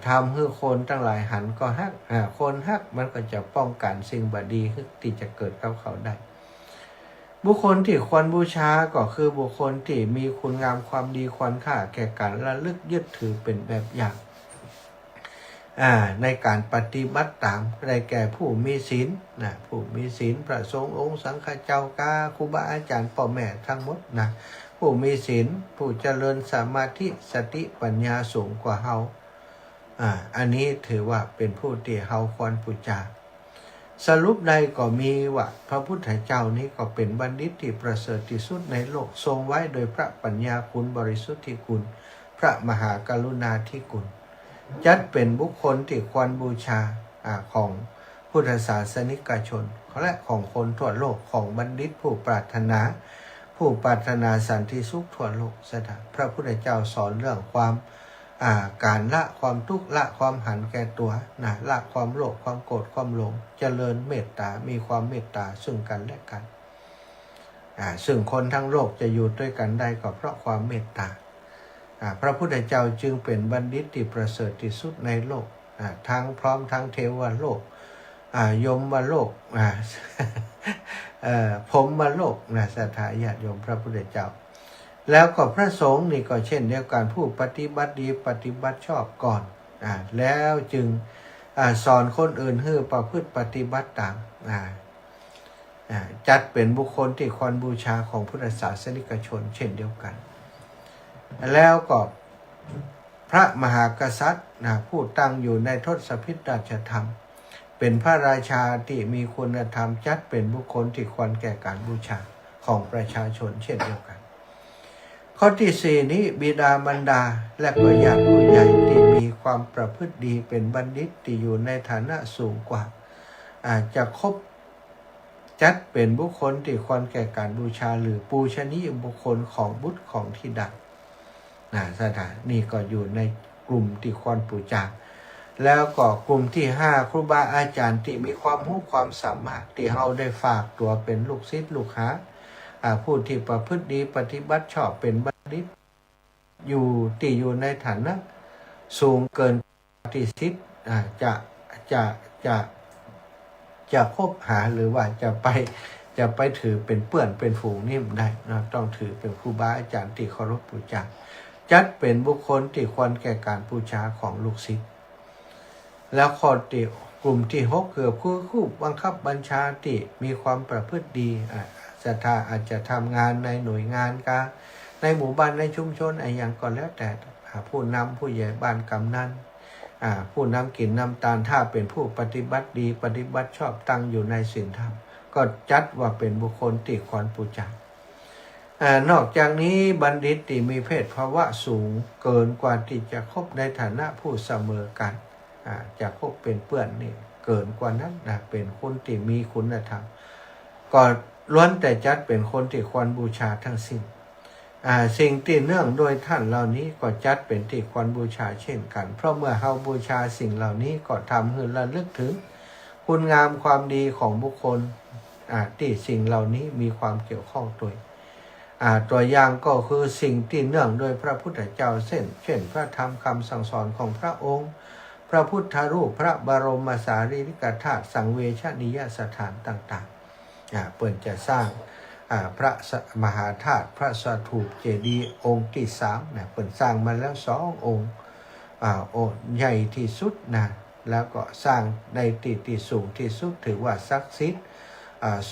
ทำฮือคนทั้งหลายหันก็ฮักคนฮักมันก็จะป้องกันสิ่งบดีที่จะเกิดกับเขาได้บุคคลที่ควรบูชาก็คือบุคคลที่มีคุณงามความดีควรค่าแก่การระลึกยึดถือเป็นแบบอย่างในการปฏิบัติตามได้แก่ผู้มีศีลผู้มีศีลพระสงฆ์องค์สังฆเจ้ากาครูบาอาจารย์พ่อแม่ทั้งหมดผู้มีศีลผู้เจริญสมาธิสติปัญญาสูงกว่าเฮาอันนี้ถือว่าเป็นผู้ที่เฮาควรบูชาสรุปใดก็มีว่าพระพุทธเจ้านี้ก็เป็นบัณฑิตที่ประเสริฐที่สุดในโลกทรงไว้โดยพระปัญญาคุณบริสุทธิคุณพระมหากรุณาธิคุณจัดเป็นบุคคลที่ควรบูชาของพุทธศาสนิกชนและของคนทั่วโลกของบัณฑิตผู้ปรารถนาสันติสุขทั่วโลกพระพุทธเจ้าสอนเรื่องความการละความทุกข์ละความหันแก่ตัวละความโลภความโกรธความหลงเจริญเมตตามีความเมตตาซึ่งกันและกันซึ่งคนทั้งโลกจะอยู่ด้วยกันได้ก็เพราะความเมตตาพระพุทธเจ้าจึงเป็นบัณฑิตที่ประเสริฐที่สุดในโลกทั้งพร้อมทั้งเทวโลกยมโลกพรหมโลกศรัทธาญาติโยมพระพุทธเจ้าแล้วก็พระสงฆ์นี่ก็เช่นเดียวกันผู้ปฏิบัติดีปฏิบัติชอบก่อนแล้วจึงสอนคนอื่นให้ประพฤติปฏิบัติตามจัดเป็นบุคคลที่ควรบูชาของพุทธศาสนิกชนเช่นเดียวกัน แล้วก็พระมหากษัตริย์ผู้ตั้งอยู่ในทศพิธราชธรรมเป็นพระราชาที่มีคุณธรรมจัดเป็นบุคคลที่ควรแก่การบูชาของประชาชนเช่นเดียวกันข้อที่ 4นี้บิดามารดาและก็ญาติผู้ใหญ่ที่มีความประพฤติดีเป็นบัณฑิตที่อยู่ในฐานะสูงกว่าอาจจะครบจัดเป็นบุคคลที่ควรแก่การบูชาหรือปูชนียบุคคลของบุตรของธิดาสถานนี่ก็อยู่ในกลุ่มที่ควรบูชาแล้วก็กลุ่มที่ 5ครูบาอาจารย์ที่มีความรู้ความสามารถที่เราได้ฝากตัวเป็นลูกศิษย์ลูกหาผู้ที่ประพฤติดีปฏิบัติชอบเป็นบัณฑิตอยู่ในฐานะสูงเกินที่ศิษย์จะคบหาหรือว่าจะไปถือเป็นเปื้อนเป็นฝูงนิ่มได้นะต้องถือเป็นครูบาอาจารย์ที่เคารพบูชาจัดเป็นบุคคลที่ควรแก่การบูชาของลูกศิษย์แล้วข้อที่กลุ่มที่ 6คือผู้บังคับบัญชาที่มีความประพฤติดีศรัทธาอาจจะทำงานในหน่วยงานการในหมู่บ้านในชุมชนอย่างก็แล้วแต่ผู้นำผู้ใหญ่บ้านกำนันผู้นำกินนำตาลถ้าเป็นผู้ปฏิบัติดีปฏิบัติชอบตั้งอยู่ในศีลธรรมก็จัดว่าเป็นบุคคลที่ควรบูชานอกจากนี้บัณฑิตที่มีเพศภาวะสูงเกินกว่าที่จะคบในฐานะผู้เสมอกันจะคบเป็นเพื่อนนี่เกินกว่านั้นเป็นคนที่มีคุณธรรมก็ล้วนแต่จัดเป็นคนที่ควรบูชาทั้งสิ้นสิ่งที่เนื่องโดยท่านเหล่านี้ก็จัดเป็นที่ควรบูชาเช่นกันเพราะเมื่อเฮาบูชาสิ่งเหล่านี้ก็ทำให้ระลึกถึงคุณงามความดีของบุคคลที่สิ่งเหล่านี้มีความเกี่ยวข้องด้วยตัวอย่างก็คือสิ่งที่เนื่องโดยพระพุทธเจ้าเช่นพระธรรมคำสั่งสอนของพระองค์พระพุทธรูปพระบรมสารีริกธาตุสังเวชนียสถานต่างๆเปิ่นจะสร้างพระมหาธาตุพระสถูปเจดีย์องค์ที่3เปิ่นสร้างมาแล้ว2องค์ใหญ่ที่สุดแล้วก็สร้างในที่สูงที่สุดถือว่าศักดิ์สิทธิ์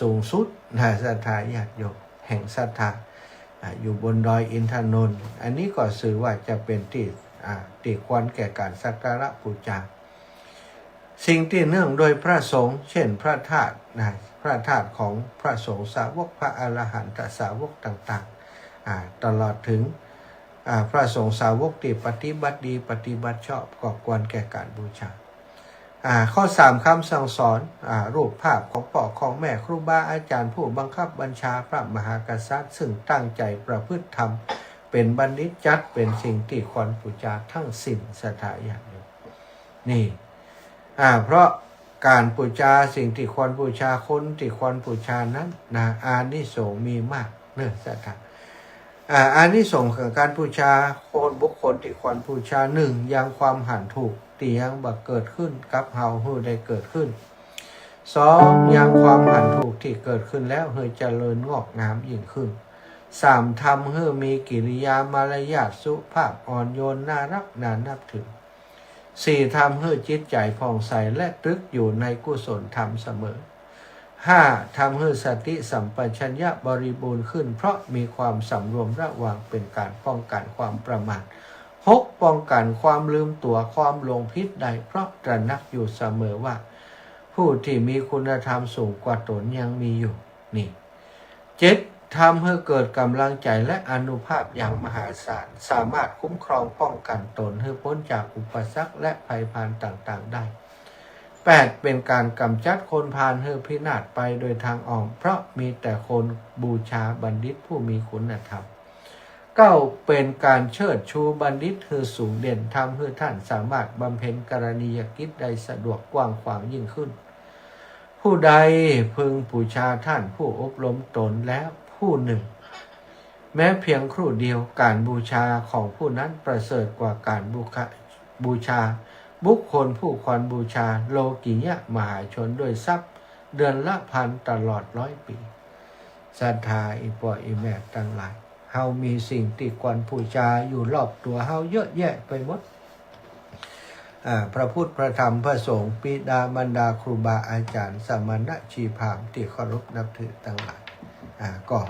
สูงสุดศรัทธาญาติโยมแห่งศรัทธาอยู่บนดอยอินทนนท์อันนี้ก็สื่อว่าจะเป็นที่ควรแก่การสักการะบูชาสิ่งที่เนื่องโดยพระสงฆ์เช่นพระธาตุพระธาตุของพระสงฆ์สาวกพระอรหันตสาวกต่างๆตลอดถึงพระสงฆ์สาวกที่ปฏิบัติดีปฏิบัติชอบก็ควรแก่การบูชาข้อ 3คำสั่งสอนรูปภาพของพ่อของแม่ครูบาอาจารย์ผู้บังคับบัญชาพระมหากษัตริย์ซึ่งตั้งใจประพฤติธรรมเป็นบัณฑิตจัดเป็นสิ่งที่ควรบูชาทั้งสิ้นศรัทธาอย่างนี้นี่เพราะการบูชาสิ่งที่ควรบูชาคนที่ควรบูชานั้นอานิสงส์มีมากเนื่องศรัทธาอานิสงส์ของการบูชาคนบุคคลที่ควรบูชา1ยังความหันถูกที่ยังบักเกิดขึ้นกับเฮาให้ได้เกิดขึ้น2ยังความหันถูกที่เกิดขึ้นแล้วให้เจริญงอกงามยิ่งขึ้น3ทำให้มีกิริยามารยาทสุภาพอ่อนโยนน่ารักน่านับถือ4ทำให้จิตใจผ่องใสและตรึกอยู่ในกุศลธรรมเสมอ5ทำให้สติสัมปชัญญะบริบูรณ์ขึ้นเพราะมีความสำรวมระวังเป็นการป้องกันความประมาท6ป้องกันความลืมตัวความหลงผิดใดเพราะตระหนักอยู่เสมอว่าผู้ที่มีคุณธรรมสูงกว่าตนยังมีอยู่นี่7ทำให้เกิดกำลังใจและอานุภาพอย่างมหาศาลสามารถคุ้มครองป้องกันตนให้พ้นจากอุปสรรคและภัยพานต่างๆได้8เป็นการกำจัดคนพาลให้พินาศไปโดยทางอ้อมเพราะมีแต่คนบูชาบัณฑิตผู้มีคุณธรรม9เป็นการเชิดชูบัณฑิตให้สูงเด่นทำให้ท่านสามารถบำเพ็ญกรณียกิจได้สะดวกกว้างขวางยิ่งขึ้นผู้ใดพึงบูชาท่านผู้อบรมตนแล้วผู้หนึ่งแม้เพียงครู่เดียวการบูชาของผู้นั้นประเสริฐกว่าการบูชาบุคคลผู้ควรบูชาโลกิยะมหาชนด้วยทรัพย์เดือนละพันตลอด100 ปีศรัทธาอีพ่ออีแม่ทั้งหลายเฮามีสิ่งที่ควรบูชาอยู่รอบตัวเฮาเยอะแยะไปหมดพระพุทธพระธรรมพระสงฆ์บิดามารดาครูบาอาจารย์สมณะชีพราหมณ์ที่เคารพนับถือทั้งหลายก็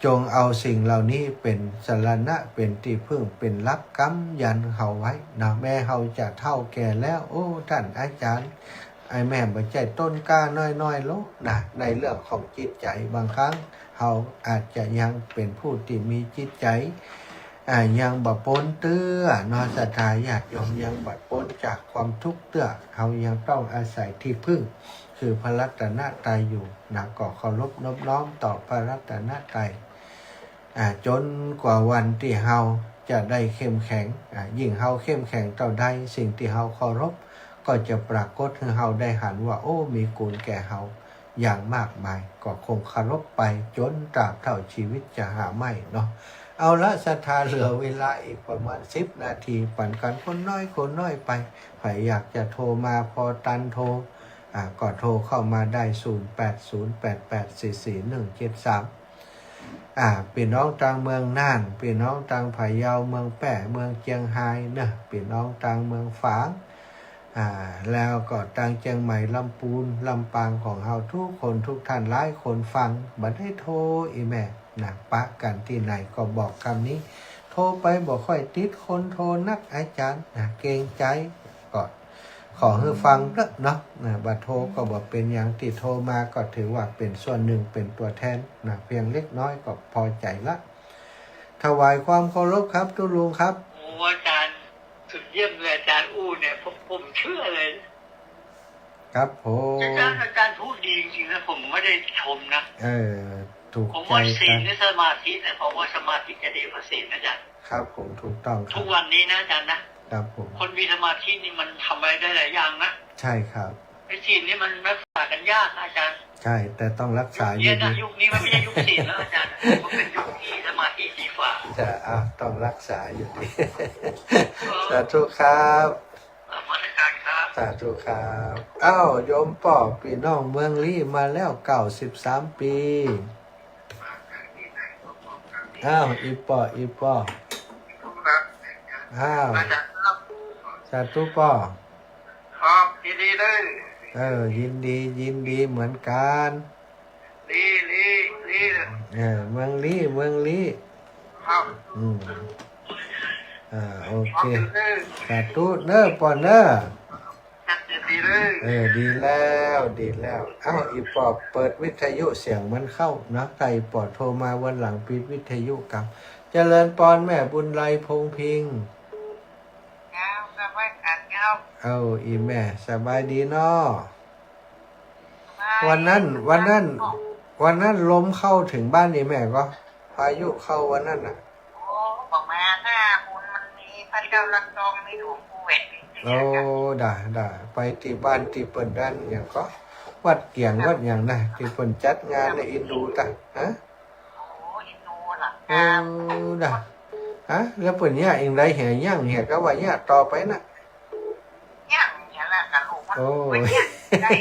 จงเอาสิ่งเหล่านี้เป็นสรณะเป็นที่พึ่งเป็นรับกำยันเขาไว้นะแม่เขาจะเท่าแก่แล้วโอ้ท่านอาจารย์ไอ้แม่บ่ใจต้นกล้าน้อยๆโลกนะในเรื่องของจิตใจบางครั้งเขาอาจจะยังเป็นผู้ที่มีจิตใจยังบ่พ้นเตื้อเนาะศรัทธาญาติโยมยังบ่พ้นจากความทุกข์เตื้อเขายังต้องอาศัยที่พึ่งคือพระรัตนตรัยอยู่นะก็เคารพนอบน้อมต่อพระรัตนตรัยจนกว่าวันที่เฮาจะได้เข้มแข็งยิ่งเฮาเข้มแข็งเท่าใดสิ่งที่เฮาเคารพก็จะปรากฏให้เฮาได้หันว่าโอ้มีคุณแก่เฮาอย่างมากมายก็คงเคารพไปจนตราบเท่าชีวิตจะหาไม่เนาะเอาละศรัทธาเหลือเวลาอีกประมาณ10 นาทีปั่นกันคนน้อยไปใครอยากจะโทรมาพอตันโทรก็โทรเข้ามาได้0808844173พี่น้องต่างเมืองน่านพี่น้องต่างพะเยาเมืองแป้เมืองเจียงไฮ้เนอะพี่น้องต่างเมืองฝางแล้วก็ต่างเชียงใหม่ลำพูนลำปางของเฮาทุกคนทุกท่านหลายคนฟังบัดให้โทรอีแม่นะปะกันที่ไหนก็บอกคำนี้โทรไปบอกค่อยติดคนโทรนักอาจารย์นะเกรงใจก็ขอให้ฟังเนาะบัดโทรก็บอกเป็นอย่างที่โทรมาก็ถือว่าเป็นส่วนหนึ่งเป็นตัวแทนนะเพียงเล็กน้อยก็พอใจละถวายความเคารพครับทุลุงครับโอ้อาจารย์สุดเยี่ยมเลยอาจารย์อู้เนี่ยผมเชื่อเลยครับผมอาจารย์พูดดีจริงๆนะผมไม่ได้ชมนะถูกผมใจว่าศีลและสมาธิเนี่ยเพราะว่าสมาธิจะดีกว่าศีลนะอาจารย์ครับผมถูกต้องทุกวันนี้นะอาจารย์นะครับผมคนมีสมาธินี่มันทำอะไรได้หลายอย่างนะใช่ครับไอ้ศีลนี่มันรักษากันยากนะอาจารย์ใช่แต่ต้องรักษาอยู่ดียุคนี้มันไม่ใช่ยุคศีลแล้วอาจารย์มันเป็นยุคที่สมาธิดีกว่าจะต้องรักษาอยู่ดีสาธุครับสาธุครับโยมป่อพี่น้องเมืองลี่มาแล้ว93 ปีอีป่อสาธุป่อครับยินดีเลยยินดีเหมือนกันลีเมืองลี่ครับโอเคสาธุเน้อป่อเน้อดีแล้วอีปอบเปิดวิทยุเสียงมันเข้านะใครปอดโทรมาวันหลังปิดวิทยุกับเจริญปอนแม่บุญไลพงพิงอีแม่สบายดีเนาะวันนั้นลมเข้าถึงบ้านนี่แม่ก็พายุเข้าวันนั้นบอกมาหน้าคุณมันมีพระเจ้าลังกองมีหลวงปู่เวทด่าไปที่บ้านที่เปิดด้านอย่างก็วัดเกี่ยงวัดอย่างนะที่เปิดจัดงานในอินดูต่างอินดูล่ะแล้วเปิดเนี่ยเองได้เหี่ยก็ว่าเนี่ยต่อไปนะเนี่ยแหละกับลูกมันได้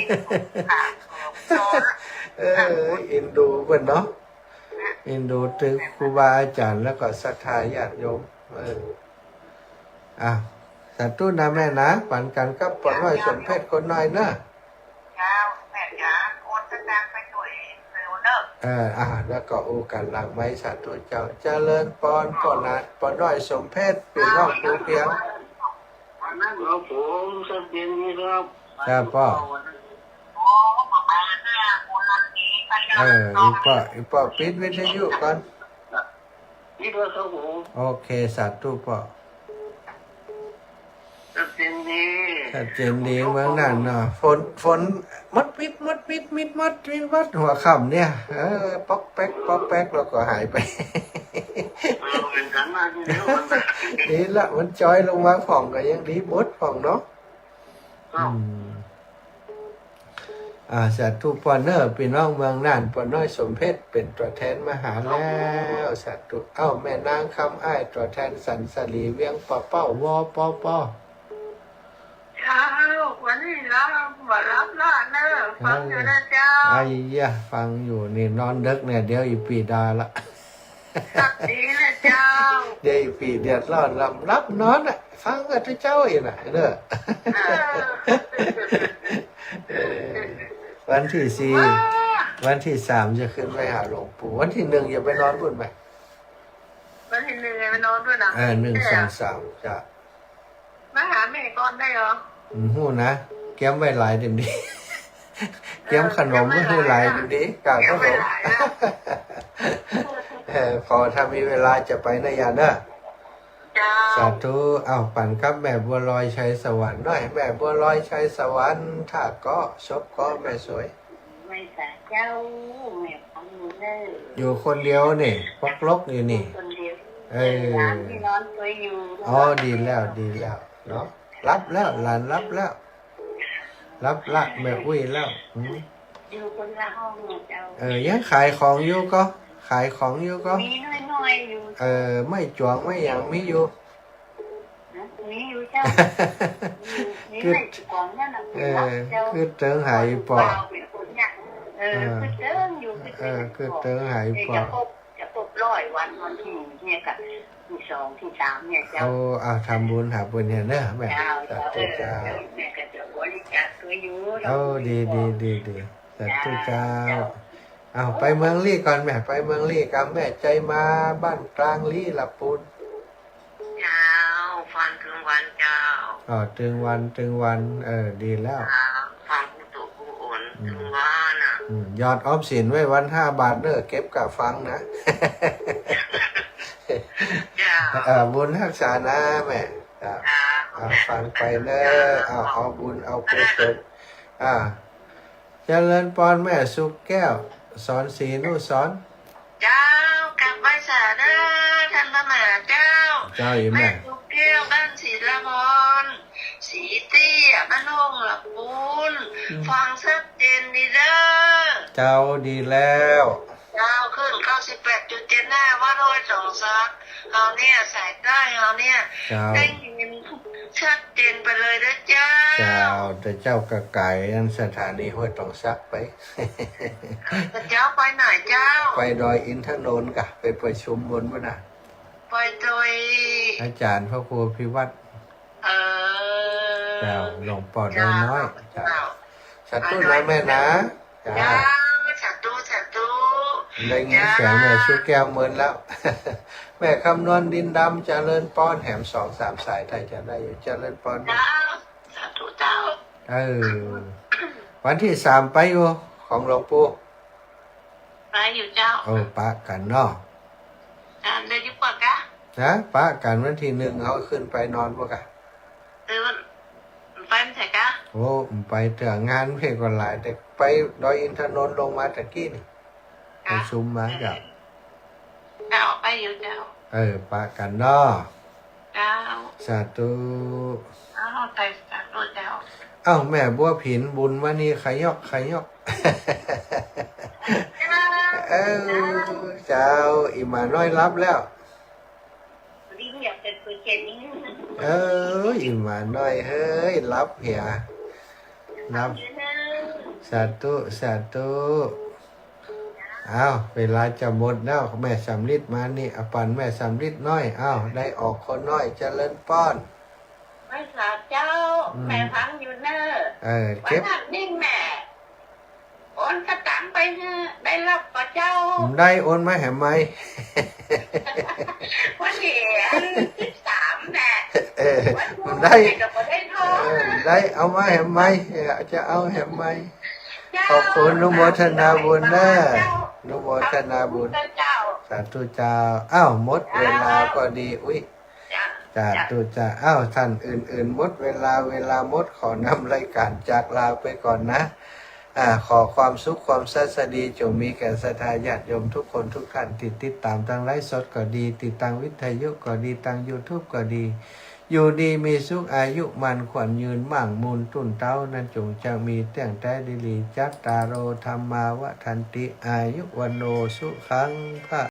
อินดูเปิดเนาะอินดูถึงครูบาอาจารย์แล้วก็ศรัทธาญาติโยมสาธุนะแม่นะปั่นกันก็ปลดน้อยสมเพชคนน้อยเนอะแม่จ๋าโอนจะดังไปด้วยเร็วเนอะแล้วก็โอกันหลังไว้สาธุเจ้าเจริญปอนก่อนนะปลดน้อยสมเพชเป็นน้องปูเพียงนั่นเราผมสักเดือนนี้ครับพ่ออีป่อปิดวิทยุก่อนโอเคสาธุพ่อชัดเจนดีเมืองนั่นเนาะฝนมัดมิดหัวค่ำเนี่ยป๊อกแป๊กแล้วก็หายไปดีละมันจอยลงมาผ่องก็ยังดีบดผ่องเนาะสาธุปอนเนอร์พี่น้องเมืองน่านปอนน้อยสมเพชเป็นตัวแทนมาหาแล้วสาธุแม่นางคำอ้ายตัวแทนสันสลีเวียงเป้าวอปอเช้าวันนี้รับล่าเนอะฟังอยู่นะเจ้าฟังอยู่นี่นอนดึกเนี่ยเดี๋ยวอีปีดาละสักดีนะเจ้าเดี๋ยวอีปีเดือดร้อนรับนอนฟังกับเจ้าอีกนะเด้อวันที่ วันที่3จะขึ้นไปหาหลวงปู่วันที่1อย่าไปนอนบุญไป วันที่1ไงไปนอนด้วยนะ 1 2 3จะ มาหาแม่ก่อนได้เหรอ หู้นะเกี้ยมไว้หลายเดี๋ยวนี้เกี้ยมขนมไม่ให้หลายเดี๋ยวนี้กากขนมพอถ้ามีเวลาจะไปนะยาเนอะ เจ้า สาธุเอาปั่นกับแม่บัวลอยชัยสวรรค์หน่อยแม่บัวลอยชัยสวรรค์ถ้าก็ชบก็แม่สวย ไม่สาเจ้าแม่ฟังเด้อ อยู่คนเดียวนี่พกลกอยู่นี่ คนเดียว เออ ร้านที่นอนเคยอยู่ อ๋อดีแล้วเนาะรับแล้วหลานรับแล้ว รับละแม่อุ้ยแล้วอยู่คนละห้องเจ้า ยังขายของอยู่ก็ขายของอยู่ก็ มีน้อยๆอยู่ ไม่จวงไม่หยังมีอยู่ มีอยู่เจ้ามีไม่ของนั่นน่ะเจ้า คือเติงหายปอ คือเติงอยู่ คือเติงหายปอ จะครบ100 วันที่เนี่ยกับที่2ที่3เนี่ยเจ้า เอาทำบุญหาบุญเนี่ยเนอะแม่ เจ้า สาธุเจ้า แม่ก็จะบริจาคตัวอยู่ ดีสาธุเจ้าเอาไปเมืองลี่ก่อนแม่ไปเมืองลี่กับแม่ใจมาบ้านกลางลี่ละปูน เจ้าฟังถึงวันเจ้า ตึงวันดีแล้ว ฟังกูตุกูอ่อนถึงวันอ่ะ ยอดออมสินไว้วัน5 บาทเนอะเก็บกับฟังนะ เจ้า บุญรักษานะแม่ฟังไปเนอะเอาบุญเอากุศลเจริญพรแม่สุกแก้วสอนศรีนุสอน เจ้ากลับไปสาเด้อท่านพระมหาเจ้า เจ้าอี แม่ แม่ ลูกแก้วบ้านศรีละพรสีเตี้ยบ้านห้องหลับปูนฟังชัดเจนดีเด้อ เจ้าดีแล้ว เจ้าขึ้น98.75ว่าโดยสองซักเฮาเนี่ยสายใต้เฮาเนี่ย เจ้า ได้ยินชัดเจนไปเลยนะเจ้า แต่เจ้ากระไก่อันสถานีห้วยตองซักไป เจ้าไปไหนเจ้า ไปดอยอินทนนท์กะไปประชุมบนวะนะ ไปโดย อาจารย์พระครูพิวัตร เออ เจ้าหลวงปอดน้อยเจ้าสาธุนะแม่นะเจ้า เจ้าสาธุ ได้ยินเสียงแม่ชูแก้วเมินแล้ว แม่คำนวณดินดำเจริญป้อนแหม2 3 สายไทยจะได้อยู่เจริญป้อน เจ้าสาธุเจ้า วันที่3ไปอยู่ของหลวงปู่ ไปอยู่เจ้า ปะกันเนาะ เดินอยู่ปากกะ นะปะกันวันที่1เขาขึ้นไปนอนปะกะ เดินไปไม่ใช่กะ ไปเถื่องานเพลงก่อนหลายแต่ไปดอยอินทนนท์ลงมาตะกี้นี่ไปชุมมาจ้ะ เจ้าไปอยู่เจ้า ปะกันเนาะ เจ้า สาธุ เอาไปสาธุเจ้า แม่บัวผินบุญมานี่ขยอกเจ้าอีหมาน้อยรับแล้ว ดิ้งอยากเป็นคนเจนนี่ อีหมาน้อยเฮ้ยรับเหียรับสาธุเวลาจะหมดแล้วแม่สำลิดมานี่ปันแม่สำลิดน้อยได้ออกคนน้อยเจริญป้อน ไม่สาเจ้าแม่ฟังอยู่เนอะ เก็บ วันนี้แม่โอนกระตังไปเนอะได้รับกับเจ้า ได้โอนมาแหมไหม วันนี้ที่3แม่ มันได้ ก็บ่ได้ทอง ได้เอามาแหมไหมจะเอาแหมไหมขอบคุณนุโมทนาบุญนะนุโมทนาบุญ เจ้า สาธุเจ้าหมดเวลาก็ดีสาธุเจ้าท่านอื่นๆหมดเวลาหมดขอนำรายการจากลาไปก่อนนะขอความสุขความสัสดีจงมีแก่ศรัทธาญาติโยมทุกคนทุกท่านติดตามทางไลฟ์สดก็ดีติดตามวิทยุก็ดีทาง YouTube ก็ดีอยู่ดีมีสุขอายุมันขวัญยืนมั่งมูลตุ่นเต้านั้นจงจะมีเตียงแต่ดีลีจัตตารโอธรรมาวทันติอายุวันโนสุขังพระ